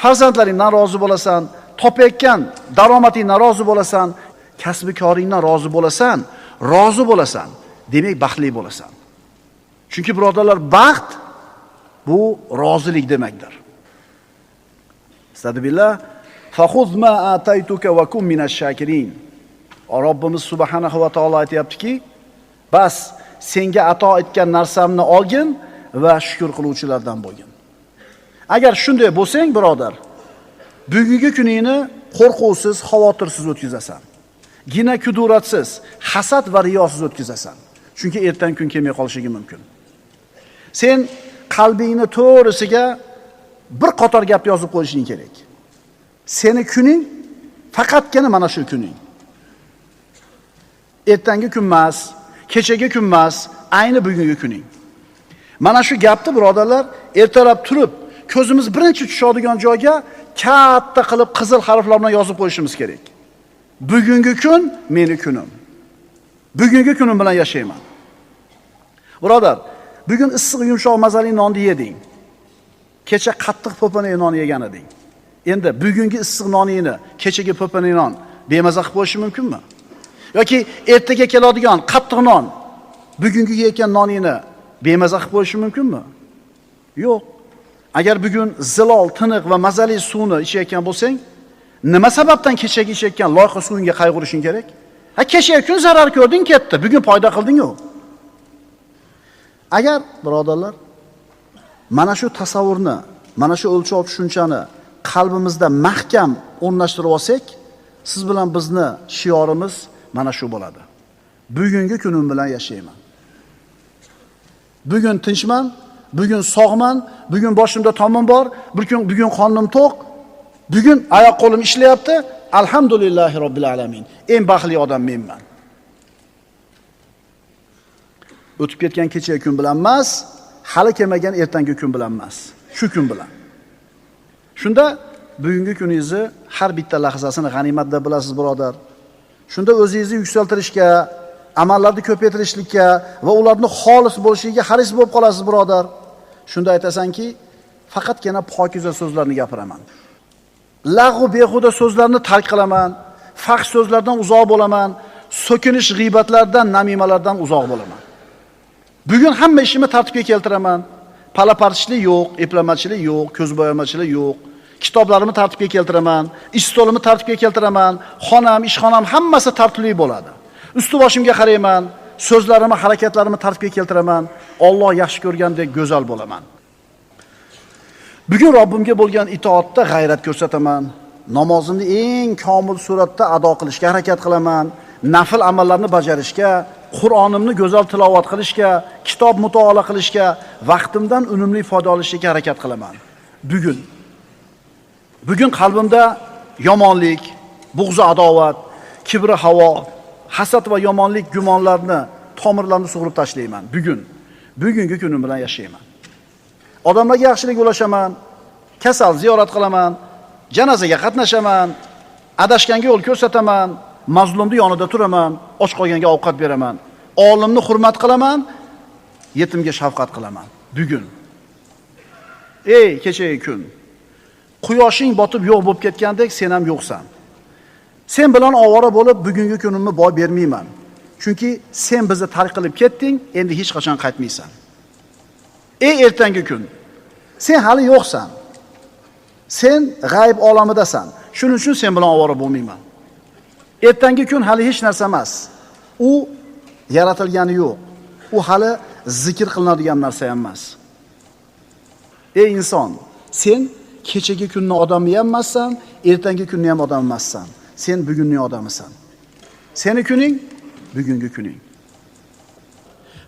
farzandlaringdan rozi bo'lasan, topayotgan daromadingdan rozi bo'lasan, kasbi koringdan rozi bo'lasan, demak baxtli bo'lasan. Chunki birodarlar, baxt bu rozilik demakdir. Astagfirullah. Fakhudh ma ataytuka wa kun minash shakirin. Robbimiz subhanahu va taolo aytayaptiki, bas senga ato etgan narsamni olgin va shukr qiluvchilardan bo'lgin. Agar shunday bo'lsang, birodar, bugungi kuningni qo'rquvsiz, xavotirsiz o'tkazasan. Gina kuduratsiz, hasad va riyosiz o'tkazasan. Chunki ertan kun kelmay qolishligi mumkin. Sen qalbingni to'g'risiga bir qator gap yozib qo'yishing kerak. Seni kuning faqatgina mana shu kuning. Ertangi kun emas, kechagi kun emas, ayni bugungi kuning. Mana shu gapni birodarlar, ertalab turib, ko'zimiz birinchi tushadigan joyga katta qilib qizil harflar bilan yozib qo'yishimiz kerak. Bugungi kun meni kunim. Bugungi kunim bilan yashayman. Birodar, bugun issiq yumshoq mazali nonni yeding. Kecha qattiq po'pana non yegan eding. Endi bugungi issiq noningni kechagi po'pana non bemaza qilib qo'yish mumkinmi? Yoki ertaga keladigan qattiq non bugungi yeyotgan noningni bemaza qilib qo'yish mumkinmi? Yo'q. Agar bugun zilol, tiniq va mazali suvni ichayotgan bo'lsang, nima sababdan kechagi ichayotgan loyqa suvingga qayg'urishing kerak? Kechagi kun zarar ko'rding, ketdi. Bugun foyda qilding-ku. Agar birodarlar mana shu tasavvurni, mana shu o'lchov tushunchani qalbimizda mahkam o'rnashtirib olsak, siz bilan bizni shiorimiz mana shu bo'ladi. Bugungi kunim bilan yashayman. Bugun tinchman, bugun sog'man, bugun boshimda tomim bor, bugun qornim to'q, bugun oyoq qo'lim ishlayapti. Alhamdulillahi robbil alamin. Eng baxtli odam menman. O'tib ketgan kechagi kun bilan emas, hali kelmagan ertangi kun bilan emas, shu kun bilan. Shunda bugungi kuningizni har bitta lahzasini g'animat deb bilasiz, birodar. Shunda o'zingizni yuksaltirishga, amallarni ko'paytirishlikka va ularning xolis bo'lishiga haris bo'lib qolasiz, birodar. Shunda aytasanki, faqatgina pokiza so'zlarni gapiraman. Lag'u behuda so'zlarni tark qilaman, fahsh so'zlardan uzoq bo'laman, so'kinish g'iybatlardan, namimalardan uzoq bo'laman. Bugun hamma ishimni tartibga keltiraman. Palapartishlik yo'q, eplamachilik yo'q, ko'z bo'yamachilik yo'q. Kitoblarimni tartibga keltiraman, ish stolimni tartibga keltiraman, xonam, ishxonam hammasi tartibli bo'ladi. Usti boshimga qarayman, so'zlarimni, harakatlarimni tartibga keltiraman. Alloh yaxshi ko'rgandek go'zal bo'laman. Bugun Robbimga bo'lgan itoatda g'ayrat ko'rsataman. Namozimni eng komil suratda ado qilishga harakat qilaman. Nafil amallarni bajarishga, Qur'onimni go'zal tilovat qilishga, kitob mutolaa qilishga, vaqtimdan unumli foyda olishga harakat qilaman. Bugun qalbimda yomonlik, bug'zi adovat, kibri havo, hasad va yomonlik gumonlarni, tomirlarni sug'urib tashlayman. Bugungi kunim bilan yashayman. Odamlarga yaxshilik ulashaman, kasal ziyorat qilaman, janozaga qatnashaman, adashganga yo'l ko'rsataman, mazlumni yonida turaman, och qolganga ovqat beraman, olimni hurmat qilaman, yetimga shafqat qilaman. Bugun. Ey kechagi kun. Quyoshing botib yo'q bo'lib ketgandek sen ham yo'qsan. Sen bilan ovora bo'lib bugungi kunimni boy bermayman. Chunki sen bizni tark qilib ketding, endi hech qachon qaytmaysan. Ey ertangi kun. Sen hali yo'qsan. Sen g'ayb olamidasan. Shuning uchun sen bilan ovora bo'lmayman. Ertangi kun hali hech narsa emas. U yaratilgani yo'q. U hali zikr qilinadigan narsa ham emas. Ey inson, sen kechagi kunning odami ham emassan, ertangi kunning ham odami emassan. Sen bugunning odamisan. Seni kuning bugungi kuning.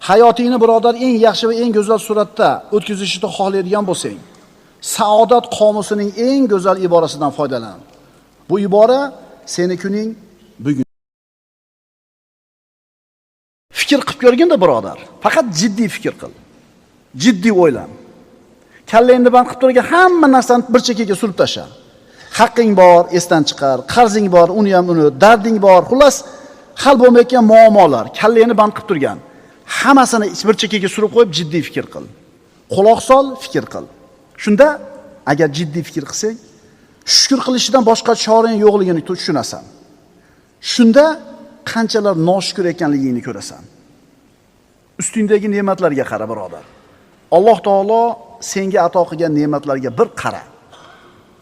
Hayotingni birodar eng yaxshi va eng go'zal suratda o'tkazishni xohlaydigan bo'lsang, saodat qomusining eng go'zal iborasidan foydalan. Bu ibora seni kuning bugun. Fikr qilib ko'rganda birodar, faqat jiddiy fikr qil. Jiddiy o'ylan. Kallangni band qilib turgan hamma narsani bir chekkaga surib tasha. Haqqing bor, esdan chiqar, qarzing bor, uni ham uni, darding bor, xullas hal bo'lmayotgan muammolar, kallangni band qilib turgan hammasini bir chekkaga surib qo'yib jiddiy fikr qil. Quloq sol, fikr qil. Shunda agar jiddiy fikr qilsang, shukr qilishdan boshqa choring yo'qligini tushunasan. Shunda qanchalar noshukur ekanligingni ko'rasan. Ustingdagi ne'matlarga qara birodar. Alloh taolo senga ato qilgan ne'matlarga bir qara.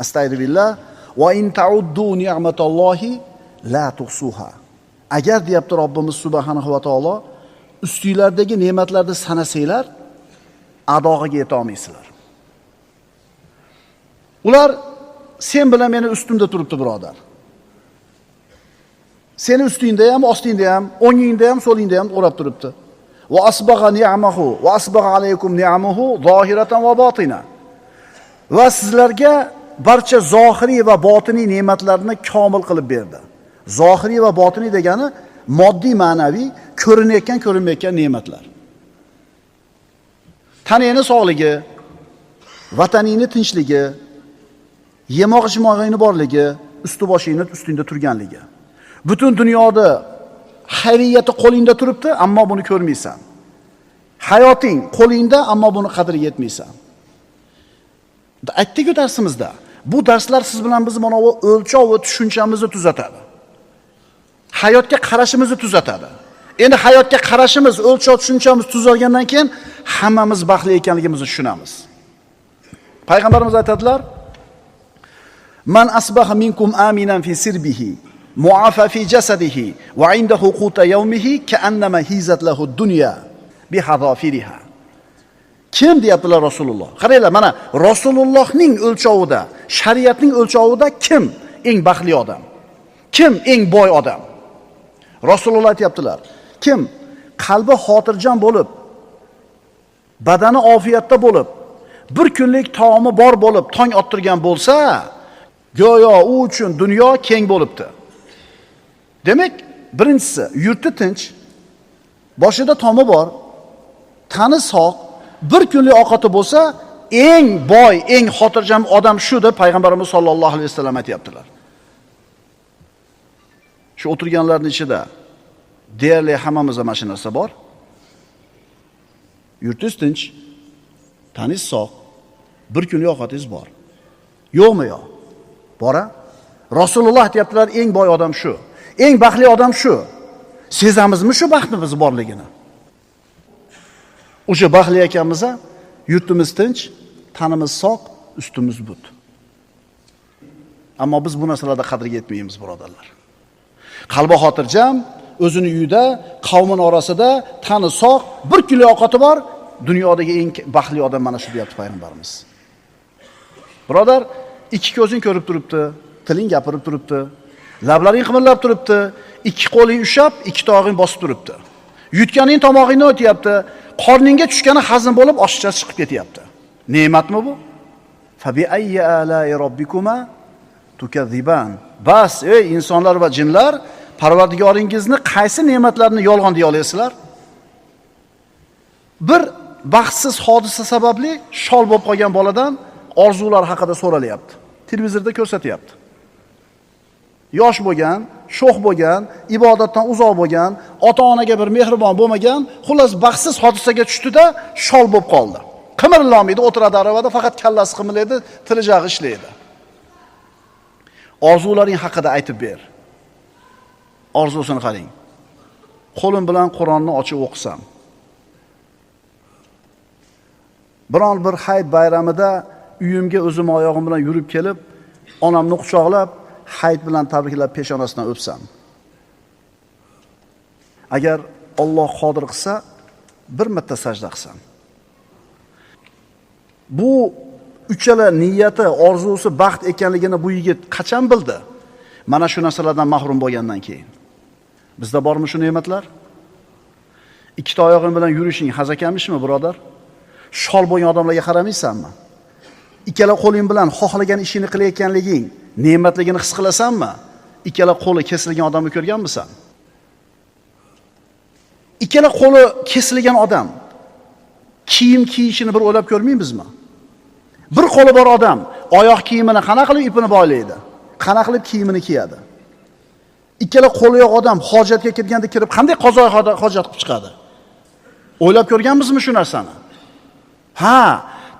Astagfirullah va in ta'uddu ni'matallohi la tuhsuha. Agar deyapti Robbimiz subhanahu va taolo, ustinglardagi ne'matlarni sanasanglar, adog'iga yeta olmaysizlar. Ular sen bilan meni ustimda turibdi birodar. Seni ustingda ham, ostingda ham, o'ngingda ham, so'lingda ham o'rab turibdi. Va asbagha ni'amahu va asbagha alaykum ni'amahu zohiratan va botina. Va sizlarga barcha zohiriy va botiniy ne'matlarni komil qilib berdi. Zohiriy va botiniy degani moddiy, ma'naviy, ko'rinayotgan, ko'rinmayotgan ne'matlar. Tanangni sog'ligi, vataningni tinchligi, yemoq-ichmog'ingni borligi, usti boshingni ustingda turganligi. Butun dunyoda xayriyati qo'lingda turibdi, ammo buni ko'rmaysan. Hayoting qo'lingda, ammo buni qadriga yetmaysan. Aytdik-ku darsimizda. Bu darslar siz bilan biz mana bu o'lchov va tushunchamizni tuzatadi. Hayotga qarashimizni tuzatadi. Endi hayotga qarashimiz, o'lchov tushunchamiz tuzalgandan keyin hammamiz baxtli ekanligimizni tushunamiz. Payg'ambarimiz aytadilar: "Man asbaha minkum aminan fi sirbihi, mu'afa fi jasadihi va indahu quta yawmihi ka'annama hizat lahu dunya bi hadafiriha." Kim deyaptilar Rasululloh? Qaranglar, mana Rasulullohning o'lchovida, shariatning o'lchovida kim eng baxtli odam? Kim eng boy odam? Rasululloh aytibdilar: kim qalbi xotirjam bo'lib, badani ofiyatda bo'lib, bir kunlik taomi bor bo'lib, tong ottirgan bo'lsa, go'yo u uchun dunyo keng bo'libdi. Demak, birinchisi, yurti tinch, boshida tomi bor, tani sog', bir kunlik ovqati bo'lsa, eng boy, eng xotirjam odam shu deb payg'ambarimiz sollallohu alayhi vasallam aytibdilar. Shu o'tirganlarning ichida deyarli hammamizda mana shu narsa bor. Yurtingiz tinch, taningiz sog', bir kunlik ovqatingiz bor. Yo'qmi yo'q? Bora? Rasululloh aytibdilar, eng boy odam shu. Eng baxtli odam shu. Sezamizmi shu baxtimiz borligini? O'sha baxtli ekanmiz, yurtimiz tinch, tanimiz sog', ustimiz but. Ammo biz bu narsalarda qadriga yetmaymiz, birodarlar. Qalbi xotirjam, o'zini uyida, qavmin orasida, tani sog', 1 kilo ovqati bor, dunyodagi eng baxtli odam mana shu deyapti payg'ambarimiz. Birodar, ikki ko'zing ko'rib turibdi, tiling gapirib turibdi, lablaring qimirlab turibdi, ikki qo'ling ushab, ikki tog'ing bosib turibdi. Yutganing tomog'ingdan o'tyapti, qorningga tushgani hazm bo'lib, oshchasi chiqib ketyapti. Ne'matmi bu? Fabi ayyi ala'i robbikuma tukazziban. Bas, ey insonlar va jinlar, Parvardigoringizni qaysi ne'matlarni yolg'on deya olasizlar? Bir baxtsiz hodisa sababli shol bo'lib qolgan boladan orzular haqida so'ralyapti. Televizorda ko'rsatyapti. Yosh bo'lgan, sho'x bo'lgan, ibodatdan uzoq bo'lgan, ota-onaga bir mehribon bo'lmagan, xullas baxtsiz hodisaga tushdi-da, shol bo'lib qoldi. Qimirlamaydi, o'tiradi aravada, faqat kallasi qimirlaydi, tili jag'i ishlaydi. Orzularing haqida aytib ber. Orzusini qarang. Qo'lim bilan Qur'onni ochib o'qisam. Biron bir hayit bayramida uyimga o'zim oyog'im bilan yurib kelib, onamni quchoqlab, hayit bilan tabriklab peshonasidan o'psam. Agar Alloh qodir qilsa, bir marta sajda qilsam. Bu uchala niyati, orzusi baxt ekanligini bu yigit qachon bildi? Mana shu narsalardan mahrum bo'lgandan keyin. Bizda bormi shu ne'matlar? Ikkita oyog'ing bilan yurishing hazakamishmi, birodar? Shol bo'lgan odamlarga qaramaysanmi? Ikkala qo'ling bilan xohlagan ishini qilayotganliging ne'matligini his qilasanmi? Ikkala qo'li kesilgan odamni ko'rganmisan? Ikkala qo'li kesilgan odam kiyim kiyishini bir o'ylab ko'rmaymizmi? Bir qo'li bor odam oyoq kiyimini qanaqa qilib ipini boylaydi? Qanaqa qilib kiyimini kiyadi? Ikkala qo'li yo'q odam hojatga kirganda kirib qanday qazo hojat qilib chiqadi? O'ylab ko'rganmizmi shu narsani? Ha,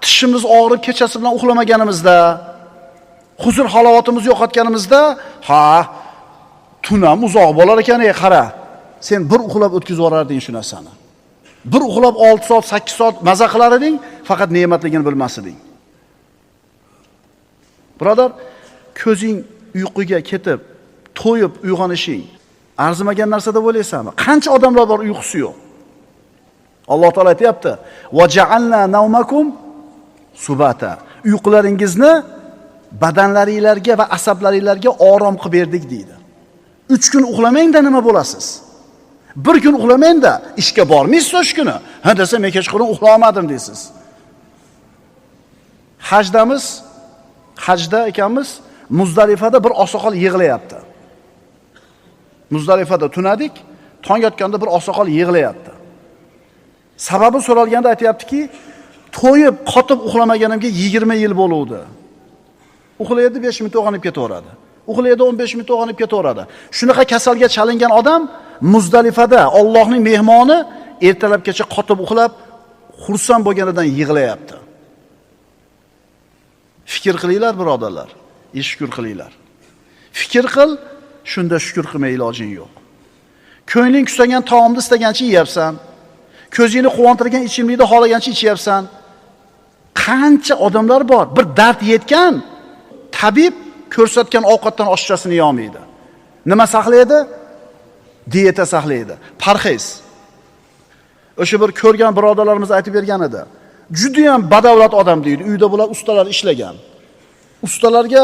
tishimiz og'rib kechasi bilan uxlamaganimizda, huzur halovatimiz yo'qotganimizda, ha, tunam uzoq bo'lar ekan-ey, qara. Sen bir uxlab o'tkazib yuborarding shu narsani. Bir uxlab 6 soat, 8 soat maza qilar eding, faqat ne'matligini bilmas eding. Birodar, ko'zing uyquga ketib, to'yib uyg'onishing arzimagan narsa deb o'ylaysanmi? Qancha odamlar bor uyqusi yo'q. Alloh taolo aytayapti: "Va ja'alna nawmakum subata." Uyqularingizni badanlaringizga va asablaringizga orom qilib berdik deydi. 3 kun uxlamangda nima bo'lasiz? 1 kun uxlamangda ishga bormaysiz o'sha kuni. Ha desa, men kechqurun uxlamadim deysiz. Hajda ekanmiz, Muzdalifada bir oqsoqol yig'layapti. Muzdalifada tunadik, tong yotganda bir oqsoqol yig'layapti. Sababi so'ralganda aytayaptiki, to'yib, qotib uxlamaganimga 20 yil bo'luvdi. Uxlaydi 5 minut uyg'onib ketaveradi. Uxlaydi 15 minut uyg'onib ketaveradi. Shunaqa kasalga chalingan odam Muzdalifada Allohning mehmoni ertalabgacha qotib uxlab, xursand bo'lganidan yig'layapti. Fikr qilinglar, birodarlar. Shukr qilinglar. Fikr qil, shunda shukr qilmay ilojing yo'q. Ko'ngling kustagan taomni istagancha yeyapsan. Ko'zingni quvontirgan ichimlikni xohlagancha ichyapsan. Qancha odamlar bor, bir dard yetgan tabib ko'rsatgan ovqatdan oshchasini yeolmaydi. Nima saqlaydi? Dieta saqlaydi. Parhez. O'sha bir ko'rgan birodarlarimiz aytib bergan edi. Juda ham badavlat odam deydi. Uyda bular ustalar ishlagan. Ustalarga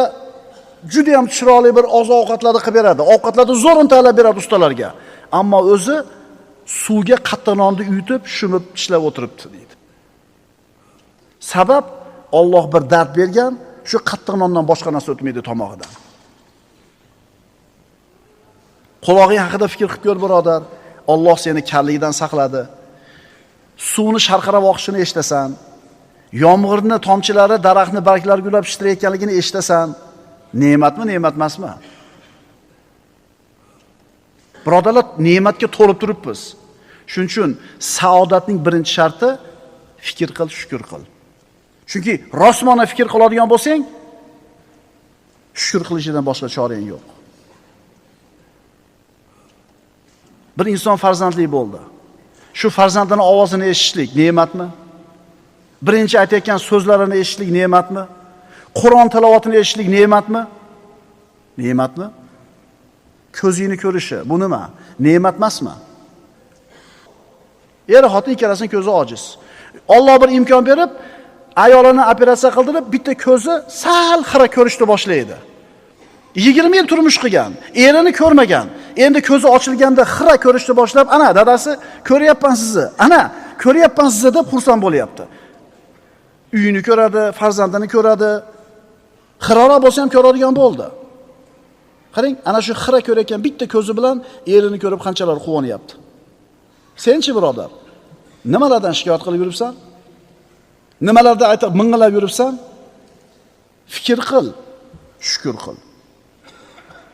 juda ham chiroyli bir oziq-ovqatlarni qilib beradi. Ovqatlarni zo'rin tayyorlab beradi ustalarga. Ammo o'zi suvga qattiq nonni uyutib, shumib ishlab o'tiribdi deydi. Sabab Alloh bir dard bergan, shu qattiq nondan boshqa narsa o'tmaydi tomog'idan. Qulog'ing haqida fikr qilib ko'r, birodar. Alloh seni kallikdan saqladi. Suvni sharqirab oqishini eshitasan. Yomg'irni tomchilari daraxtni barglariga ulab shitirayotganligini eshitasan. Ne'matmi, ne'mat emasmi? Birodarlar, ne'matga to'lib turibmiz. Shuning uchun saodatning birinchi sharti fikr qil, shukr qil. Chunki rostmona fikr qiladigan bo'lsang, shukr qilishdan boshqa chorang yo'q. Bir inson farzandli bo'ldi. Shu farzandining ovozini eshitishlik ne'matmi? Birinchi aytayotgan so'zlarini eshitishlik ne'matmi? Qur'on tilovatini eshitishlik ne'matmi? Ne'matmi? Ko'zingni ko'rishi bu nima? Ne'mat emasmi? Xotin ikkalasining ko'zi ojiz. Alloh bir imkon berib, ayolini operatsiya qildirib, bitta ko'zi sal xira ko'rishni boshlaydi. 20 yil turmush qilgan, erini ko'rmagan. Endi ko'zi ochilganda xira ko'rishni boshlab, ana dadasi ko'ryapman sizni. Ana ko'ryapman sizni deb xursand bo'lyapti. Uyini ko'radi, farzandini ko'radi. Xirora bo'lsa ham ko'radigan bo'ldi. Qarang, ana shu xira ko'rayotgan bitta ko'zi bilan erini ko'rib qanchalar quvonyapti. Senchi birodar, nimalardan shikoyat qilib yuribsan? Nimalarda aytib ming'ilab yuribsan? Fikr qil, shukr qil.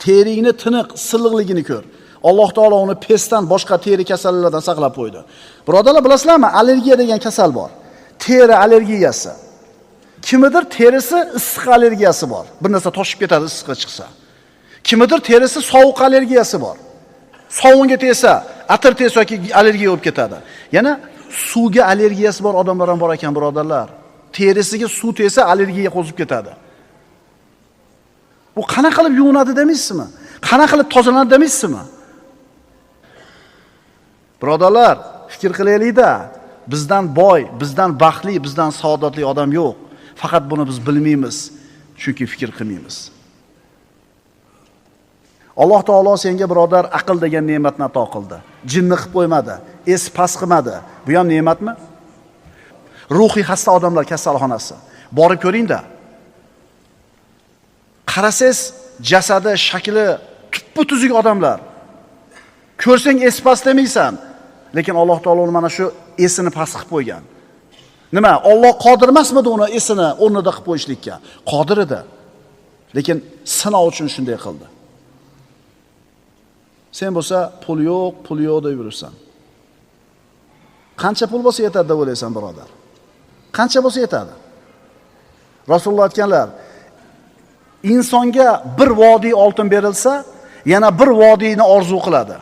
Teringni tiniq, silliqligini ko'r. Alloh taolo uni pesdan boshqa teri kasalliklardan saqlab qo'ydi. Birodarlar, bilasizlarmi, allergiya degan kasal bor. Teri allergiyasi. Kimidir terisi issiq allergiyasi bor. Bir narsa toshib ketadi issiqqa chiqsa. Kimidir terisi sovuq allergiyasi bor. Sovunga tegsa, atir tegsa yoki allergiya bo'lib ketadi. Yana suvga allergiyasi bor odamlar ham bor ekan, birodarlar. Terisiga suv tegsa allergiya qo'zib ketadi. Bu qana qilib yuvinadi demaysizmi? Qana qilib tozalanadi demaysizmi? Birodarlar, fikr qilaylik-da. Bizdan boy, bizdan baxtli, bizdan saodatli odam yo'q. Faqat buni biz bilmaymiz, chunki fikr qilmaymiz. Alloh taolo senga birodar aql degan ne'matni ato qildi. Jinni qilib qo'ymadi, es pas qilmadi. Bu ham ne'matmi? Ruhiy xasta odamlar kasalxonasi. Borib ko'ring-da. Qarasangiz, jasadi, shakli tuppa-tuzuk odamlar. Ko'rsang es pas demaysan, lekin Alloh taolo mana shu esini pas qilib qo'ygan. Nima? Alloh qodir emasmidi uni esini o'rnida qilib qo'yishlikka? Qodir edi. Lekin sinov uchun shunday qildi. Sen bo'lsa pul yo'q deb yurursan. Qancha pul bo'lsa yetadi deb o'ylaysan, birodar? Qancha bo'lsa yetadi? Rasululloh aytganlar, insonga bir vodiy oltin berilsa, yana bir vodiyni orzu qiladi.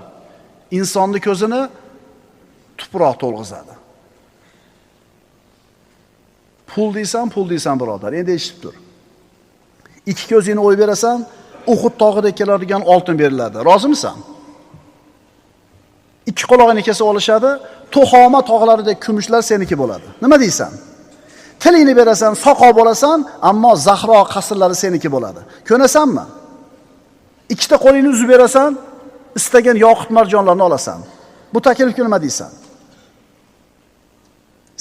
Insonning ko'zini tuproq to'lg'izadi. Pul deysan birodar. Endi eshitib tur. Ikki ko'zingni o'yib berasan, Uhud tog'ida keladigan oltin beriladi. Rozimisan? Ikki quloqini kesib olishadi, To'xoma tog'laridagi kumushlar seniki bo'ladi. Nima deysan? Tilingni berasan, soqov bo'lasan, ammo Zahro qasrlari seniki bo'ladi. Ko'nasanmi? Ikkita qo'lingni uzib berasan, istagan yoqut marjonlarni olasan. Bu taklifga nima deysan?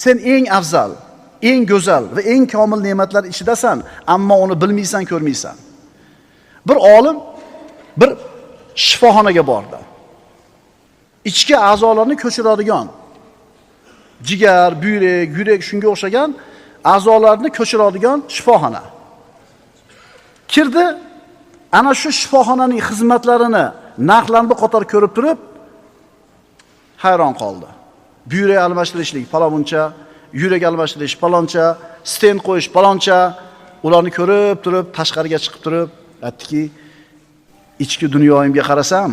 Sen eng afzal, eng go'zal va eng komil ne'matlar ichidasan, ammo uni bilmaysan, ko'rmaysan. Bir olim bir shifoxonaga bordi. Ichki a'zolarni ko'chiradigan, jigar, buyrak, yurak shunga o'xshagan a'zolarni ko'chiradigan shifoxona. Kirdi, ana shu shifoxonaning xizmatlarini narxlarni qator ko'rib turib hayron qoldi. Buyrak almashtirishlik paloncha, yurak almashtirish paloncha, stent qo'yish paloncha, ularni ko'rib turib, tashqariga chiqib turib, aytdiki, ichki dunyoyimga qarasam,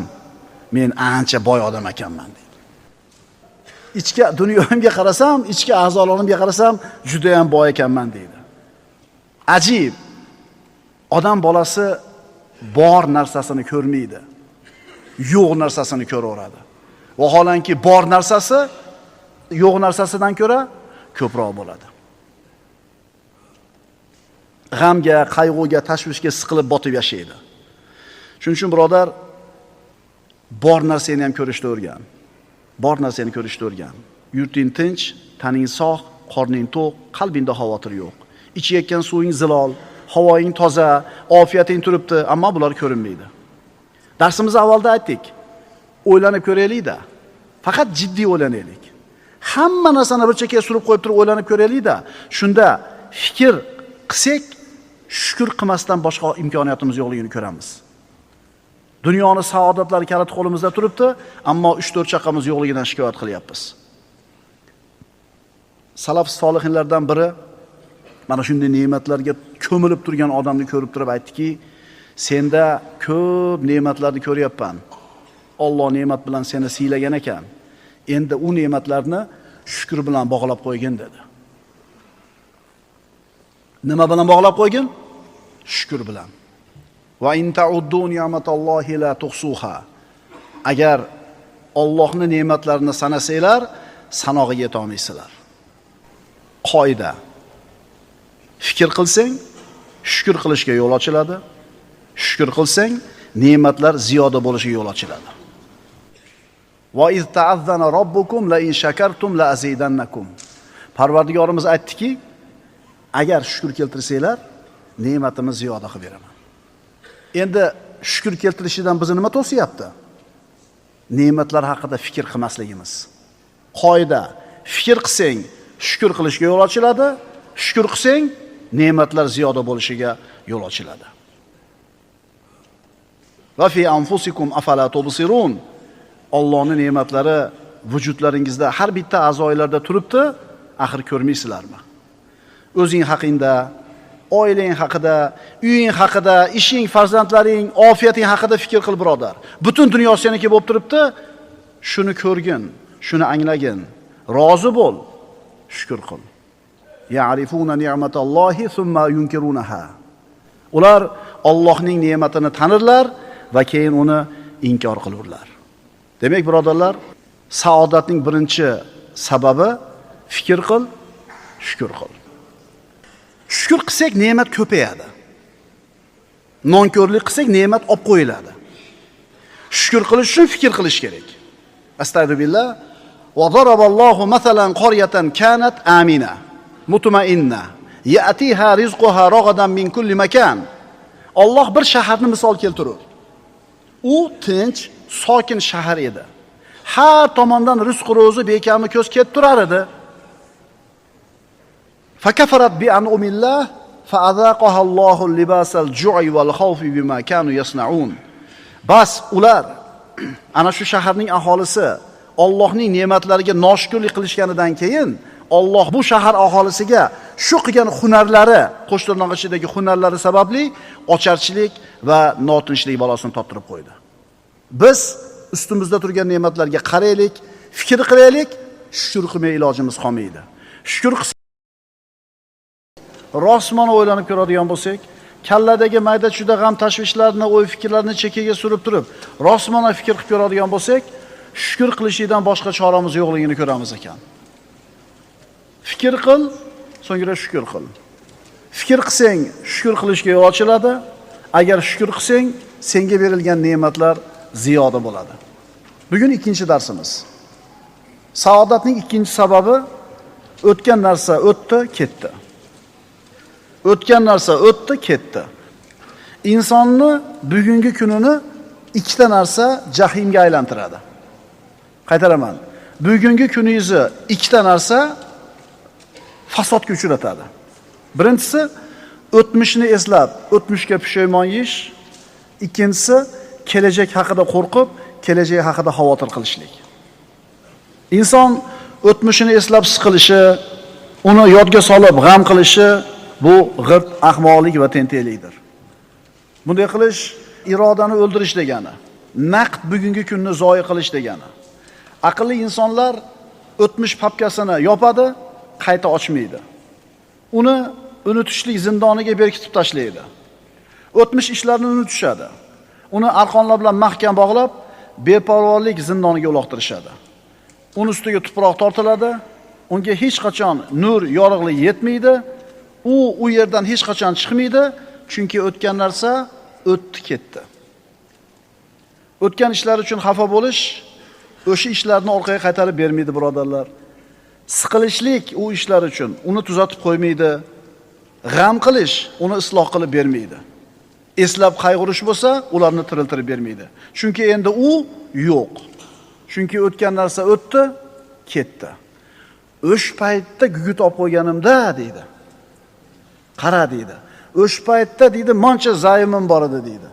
men ancha boy odam ekanman dedi. Ichki dunyoyimga qarasam, ichki a'zolarimga qarasam, juda ham boy ekanman dedi. Ajib. Odam bolasi bor narsasini ko'rmaydi. Yo'q narsasini ko'raveradi. Vaholanki bor narsasi yo'q narsasidan ko'ra ko'proq bo'ladi. G'amga, qayg'uga, tashvishga siqilib botib yashaydi. Shuning uchun birodar, bor narsani ham ko'rishni o'rgan. Bor narsani ko'rishni o'rgan. Yurting tinch, taning sog', qorning to'q, qalbingda xavotir yo'q. Ichayotgan suving zilol, havoing toza, ofiyating turibdi, ammo bular ko'rinmaydi. Darsimiz avvalda aytdik. O'ylanib ko'raylik-da. Faqat jiddiy o'ylanaylik. Hamma narsani bir chekkaga surib qo'yib turib o'ylanib ko'raylik-da. Shunda fikr qilsak, shukr qilmasdan boshqa imkoniyatimiz yo'qligini ko'ramiz. Dunyoning saodatlari kaliti qo'limizda turibdi, ammo 3-4 chaqamiz yo'qligidan shikoyat qilyapmiz. Salaf solihinlardan biri mana shunday ne'matlarga ko'milib turgan odamni ko'rib turib aytdiki, senda ko'p ne'matlarni ko'ryapman. Alloh ne'mat bilan seni siylagan ekan. Endi u ne'matlarni shukr bilan bog'lab qo'ygin dedi. Nima bilan bog'lab qo'ygin? Shukr bilan. Va in ta'uddu ni'matallohi la tuhsuha. Agar Allohning ne'matlarini sanasanglar, sanog'iga yeta olmaysizlar. Qoida. Fikr qilsang, shukr qilishga yo'l ochiladi. Shukr qilsang, ne'matlar ziyoda bo'lishiga yo'l ochiladi. Va iz ta'azzana robbukum la in shakartum la azidannakum. Parvardigorimiz aytdiki, agar shukr keltirsanglar, ne'matimizni ziyoda qilib beraman. Endi shukr keltirishidan bizni nima to'siyapti? Ne'matlar haqida fikr qilmasligimiz. Qoida, fikr qilsang, shukr qilishga yo'l ochiladi. Shukr qilsang, ne'matlar ziyoda bo'lishiga yo'l ochiladi. Va fi anfusikum afala tubsirun. Allohning ne'matlari vujudlaringizda har bitta a'zolarda turibdi, axir ko'rmaysizlarmi? O'zing haqingda, oilang haqida, uying haqida, ishing, farzandlaring, ofiyating haqida fikr qil, birodar. Butun dunyo seniki bo'lib turibdi. Shuni ko'rgin, shuni anglagin, rozi bo'l, shukr qil. Ya'rifuna ni'matallohi thumma yunkirunaha. Ular Allohning ne'matini tanirlar va keyin uni inkor qilurlar. Demak, birodarlar, saodatning birinchi sababi fikr qil, shukr qil. Shukr qilsak ne'mat ko'payadi. Nonko'rlik qilsak ne'mat olib qo'yiladi. Shukr qilish uchun fikr qilish kerak. Astagfirullah. Va daraballohu masalan qaryatan kanat amina mutmainna ya'tiha rizquha ragadan min kulli makan. Alloh bir shaharni misol keltirur. U tinch, sokin shahar edi. Har tomondan rizq ro'zi bekami ko'z kelib turar edi. Fakafarat bi an'umillah fa'azaqaha Allohu libasal ju'i wal khawfi bima kanu yasna'un. Bas ular ana shu shaharning aholisi Allohning ne'matlariga noshukrlik qilishganidan keyin Alloh bu shahar aholisiga shu qilgan hunarlari, qo'shtirnoq ichidagi hunarlari sababli ocharchilik va notinchlik balosini toptirib qo'ydi. Biz ustimizda turgan ne'matlarga qaraylik, fikr qilaylik, shukr qilmay ilojimiz qolmaydi. Shukr qilsak, rostmana o'ylanib ko'radigan bo'lsak, kalladagi mayda-chuda g'am tashvishlarni, o'y fikrlarni chekkaga surib turib, rostmana fikr qilib ko'radigan bo'lsak, shukr qilishdan boshqa choramiz yo'qligini ko'ramiz ekan. Fikr qil, so'ngra shukr qil. Fikr qilsang, shukr qilishga yo'l ochiladi. Agar shukr qilsang, senga berilgan ne'matlar ziyoda bo'ladi. Bugun ikkinchi darsimiz. Saodatning ikkinchi sababi o'tgan narsa o'tdi, ketdi. O'tgan narsa o'tdi, ketdi. Insonni bugungi kunini ikkita narsa jahimga aylantiradi. Qaytaraman. Bugungi kuningizni ikkita narsa fasodga uchratadi. Birinchisi o'tmishni eslab, o'tmishga pushaymon yeyish. Ikkinchisi kelajak haqida qo'rqib, kelajak haqida xavotir qilishlik. Inson o'tmishini eslab siqilishi, uni yodga solib g'am qilishi bu g'irt ahmoqlik va tentaklikdir. Bunday qilish irodani o'ldirish degani, naqd bugungi kunni zoyi qilish degani. Aqlli insonlar o'tmish papkasini yopadi, qayta ochmaydi. Uni unutishlik zindoniga berkitib tashlaydi. O'tmish ishlarni unutishadi. Uni arqonlar bilan mahkam bog'lab, beparvolik zindoniga uloqtirishadi. Uni ustiga tuproq tortiladi, unga hech qachon nur, yorug'lik yetmaydi. U yerdan hech qachon chiqmaydi, chunki o'tgan narsa o'tdi, ketdi. O'tgan ishlar uchun xafa bo'lish o'sha ishlarni orqaga qaytarib bermaydi, birodarlar. Siqilishlik u ishlar uchun uni tuzatib qo'ymaydi. G'am qilish uni isloh qilib bermaydi. Eslab qayg'urish bo'lsa, ularni tiriltirib bermaydi. Chunki endi u yo'q. Chunki o'tgan narsa o'tdi, ketdi. O'sh paytda gugurt olib qo'yganimda deydi. Qara deydi. O'sh paytda deydi, moncha zayimim bor edi deydi.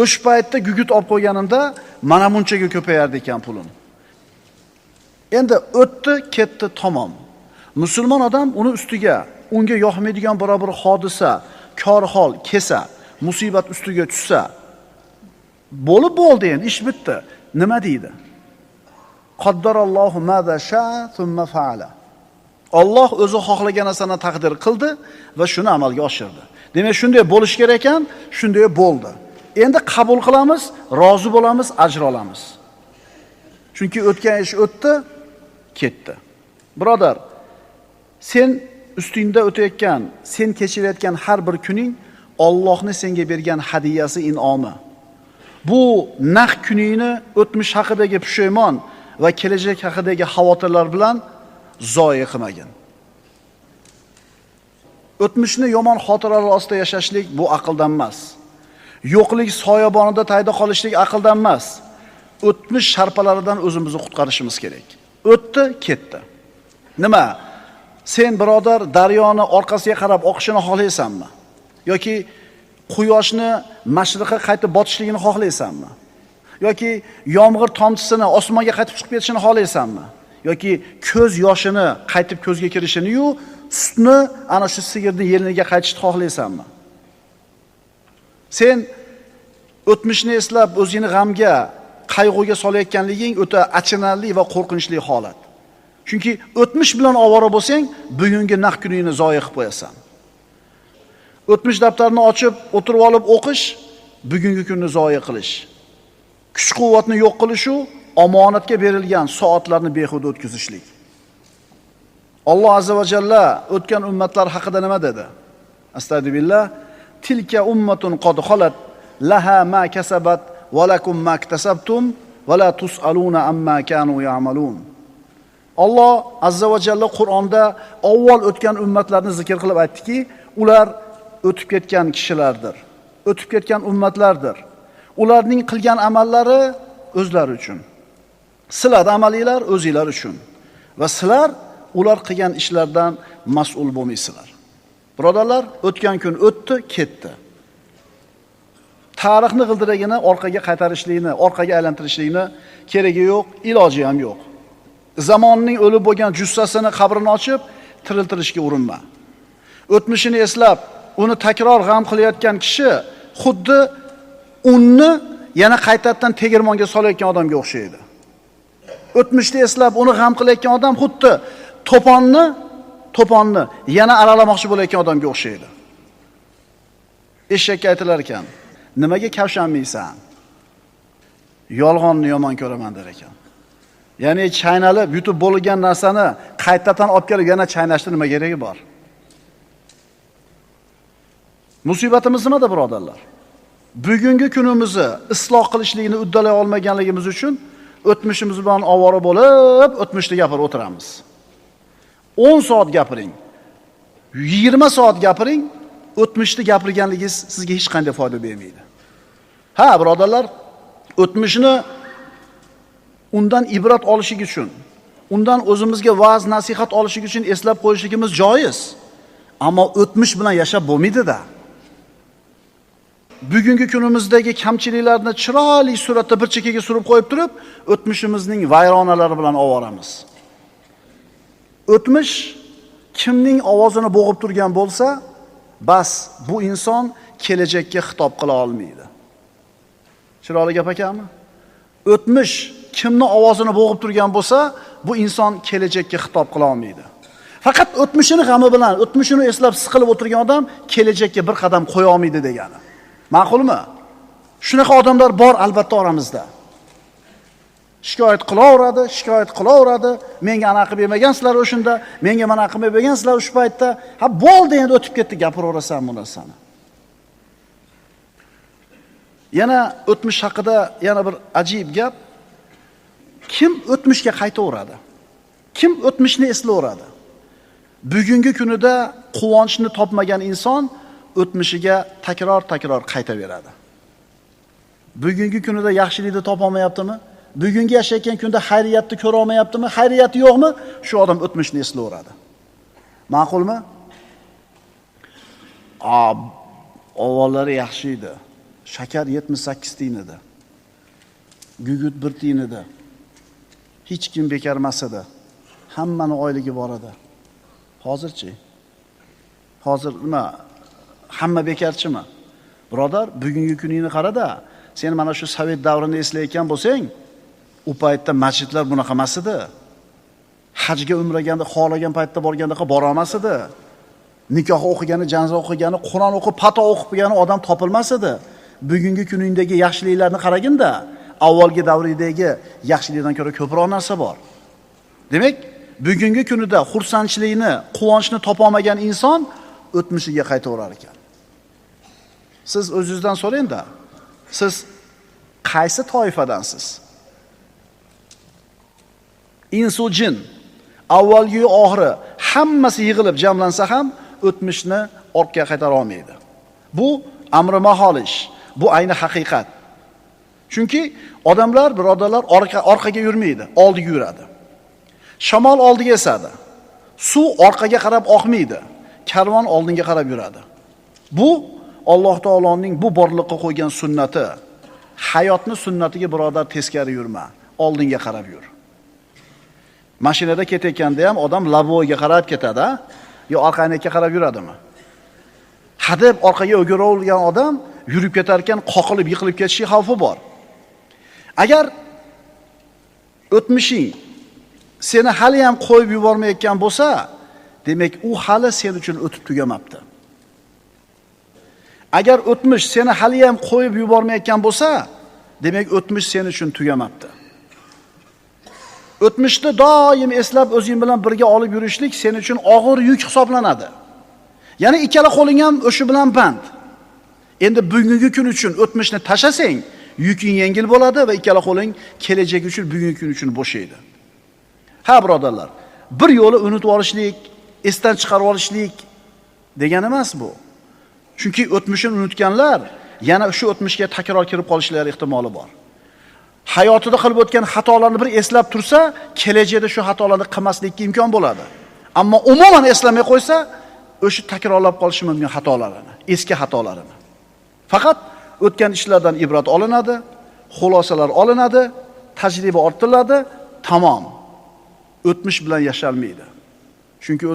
O'sh paytda gugurt olib qo'yganimda mana munchaga ko'payardi ekan pulim. Endi o'tdi, ketdi, tamom. Musulmon odam uni ustiga unga yoqmaydigan biror bir hodisa, kor hol kelsa, musibat ustiga tushsa, bo'lib bo'ldi endi, ish bitdi. Nima deydi? Qaddarallohu ma sha'a thumma fa'ala. Alloh o'zi xohlagan narsani taqdir qildi va shuni amalga oshirdi. Demak, shunday bo'lish kerak ekan, shunday bo'ldi. Endi qabul qilamiz, rozi bo'lamiz, ajr olamiz. Chunki o'tgan ish o'tdi, ketdi. Birodar, sen ustingda o'tayotgan, sen kechirayotgan har bir kuning Allohning senga bergan hadiyasi, in'omi. Bu naq kuningni o'tmish haqidagi pushaymon va kelajak haqidagi xavotirlar bilan zoya qilmagin. O'tmishni yomon xotiralar ostida yashashlik bu aqldan emas. Yo'qlik soyabonida tayda qolishlik aqldan emas. O'tmish sharpalaridan o'zimizni qutqarishimiz kerak. O'tdi, ketdi. Nima? Sen birodar daryoni orqasiga qarab oqishini xohlaysanmi? Yoki quyoshni mashriqqa qaytib botishligini xohlaysanmi? Yoki yomg'ir tomchisini osmonga qaytib chiqib ketishini xohlaysanmi? Yoki ko'z yoshini qaytib ko'zga kirishini-yu, sutni ana shu sigirning yeliniga qaytishni xohlaysanmi? Sen o'tmishni eslab o'zingni g'amga, qayg'uga solayotganliging o'ta achinarli va qo'rqinchli holat. Chunki o'tmish bilan ovora bo'lsang, bugungi naq kuningni zoya qilib qo'yasan. O'tmish daftarini ochib, o'tirib olib o'qish, bugungi kunni zoya qilish. Kuch-quvvatni yo'q qilish u omonatga berilgan soatlarni behuda o'tkazishlik. Alloh azza va jalla o'tgan ummatlar haqida nima dedi? Astagfirullah. Tilka ummatun qad khalat laha ma kasabat va lakum ma iktasabtum va la tusaluna amma kanu ya'malun. Alloh azza va jalla Qur'onda avval o'tgan ummatlarni zikr qilib aytdiki, ular o'tib ketgan kishilardir. O'tib ketgan ummatlardir. Ularning qilgan amallari o'zlari uchun. Sizlar amalinglar o'zinglar uchun. Va sizlar ular qilgan ishlardan mas'ul bo'lmaysizlar. Birodarlar, o'tgan kun o'tdi, ketdi. Tarixni g'ildiragini orqaga qaytarishlikni, orqaga aylantirishlikni keragi yo'q, iloji ham yo'q. Zamonning o'lib bo'lgan jussasini qabrini ochib, tiriltirishga urinma. O'tmishini eslab, uni takror g'am qilayotgan kishi xuddi unni yana qaytadan tegirmonga solayotgan odamga o'xshaydi. O'tmishni eslab, uni g'am qilayotgan odam xuddi to'ponni yana aralamoqchi bo'layotgan odamga o'xshaydi. Eshakka aytilar ekan, nimaga kavshanmaysan? Yolg'onni yomon ko'raman der ekan. Ya'ni chaynalib, yutib bo'lgan narsani qaytadan olib kelib yana chaynashni nima keragi bor? Musibatimiz nimada, birodarlar? Bugungi kunimizni isloh qilishlikni uddalay olmaganligimiz uchun o'tmishimiz bilan ovora bo'lib, o'tmishni gapirib o'tiramiz. 10 soat gapiring, 20 soat gapiring, o'tmishni gapirganligingiz sizga hech qanday foyda bermaydi. Ha, birodarlar, o'tmishni undan ibrat olishing uchun, undan o'zimizga va'z nasihat olishing uchun eslab qo'yishligimiz joiz. Ammo o'tmish bilan yashab bo'lmaydi-da. Bugungi kunimizdagi kamchiliklarni chiroyli suratda bir chekkaga surib qo'yib turib, o'tmishimizning vayronalari bilan ovoramiz. O'tmish kimning ovozini bo'g'ib turgan bo'lsa, bas bu inson kelajakka xitob qila olmaydi. Chiroyli gap ekanmi? O'tmish kimning ovozini bo'g'ib turgan bo'lsa, bu inson kelajakka xitob qila olmaydi. Faqat o'tmishini g'ami bilan, o'tmishini eslab siqilib o'tirgan odam kelajakka bir qadam qo'ya olmaydi degani. Ma'qulmi? Shunaqa odamlar bor albatta oramizda. Shikoyat qilaveradi. Menga anaqa qilib bermagansizlar o'shunda, menga mana qilib bermagansizlar o'sha paytda. Ha, bo'ldi, endi o'tib ketdi, gapiraverasan bu narsani. Yana o'tmish haqida yana bir ajib gap. Kim o'tmishga qaytaveradi? Kim o'tmishni eslaveradi? Bugungi kunida quvonchni topmagan inson o'tmishiga takror qaytaveradi. Bugungi kunida yaxshilikni topa olmayaptimi? Bugungi yashayotgan kunda xayriyatni ko'ra olmayaptimi? Xayriyati yo'qmi? Shu odam o'tmishni eslaveradi. Ma'qulmi? Avvallari yaxshi edi. Shakar 78 tiyin edi. Gugut 1 tiyin edi. Hech kim bekor emas edi. Hammani oyligi bor edi. Hozirchi? Hozir nima? Hamma bekarchimi? Birodar, bugungi kuningni qarada, sen mana shu sovet davrini eslayotgan bo'lsang, U paytda masjidlar bunaqa emas edi. Hajga umraganda xohlagan paytda borganda bora olmas edi. Nikoh o'qigani, janoza o'qigani, Qur'on o'qib, pato o'qib qilgani odam topilmas edi. Bugungi kuningdagi yaxshiliklarni qaraginda, avvalgi davridagi yaxshilikdan ko'ra ko'proq narsa bor. Demak, bugungi kunida xursandchilikni, quvonchni topa olmagan inson o'tmishiga qaytaverar ekan. Siz o'zingizdan so'rang-da. Siz qaysi toifadansiz? Insu jin avvalgi oxiri hammasi yig'ilib jamlansa ham o'tmishni ortga qaytara olmaydi. Bu amri mahol ish. Bu ayni haqiqat. Chunki odamlar, birodarlar orqaga yurmaydi, oldiga yuradi. Shamol oldiga esadi. Suv orqaga qarab oqmaydi. Karvon oldinga qarab yuradi. Bu Alloh taoloning bu borliqqa qo'ygan sunnati. Hayotni sunnatiga birodar teskari yurma, oldinga qarab yur. Mashinada ketayotganda ham odam laboyga qarab ketadi, yo orqaga qarab yuradimi? Hadeb orqaga o'giravergan odam yurib ketar ekan, qoqilib, yiqilib ketishi xavfi bor. Agar o'tmishing seni hali ham qo'yib yubormayotgan bo'lsa, demak u hali sen uchun o'tib tugamabdi. Agar o'tmish seni hali ham qo'yib yubormayotgan bo'lsa, demak o'tmish sen uchun tugamabdi. O'tmishni doim eslab o'zing bilan birga olib yurishlik sen uchun og'ir yuk hisoblanadi. Ya'ni ikkala qo'ling ham o'sha bilan band. Endi bugungi kun uchun o'tmishni tashlasang, yuking yengil bo'ladi va ikkala qo'ling kelajak uchun, bugungi kun uchun bo'shaydi. Ha birodarlar, bir yo'li unutib olishlik, esdan chiqarib olishlik degani emas bu. Chunki o'tmishini unutganlar yana shu o'tmishga takror kirib qolishlari ehtimoli bor. Hayotida qilib o'tgan xatolarni bir eslab tursa, kelajakda shu xatolarni qilmaslikka imkon bo'ladi. Ammo umuman eslamay qo'ysa, o'sha takrorlab qolishi mumkin xatolarini, eski xatolarini. Faqat o'tgan ishlardan ibrat olinadi, xulosalar olinadi, tajriba orttiriladi, tamom. O'tmish bilan yashalmaydi. Chunki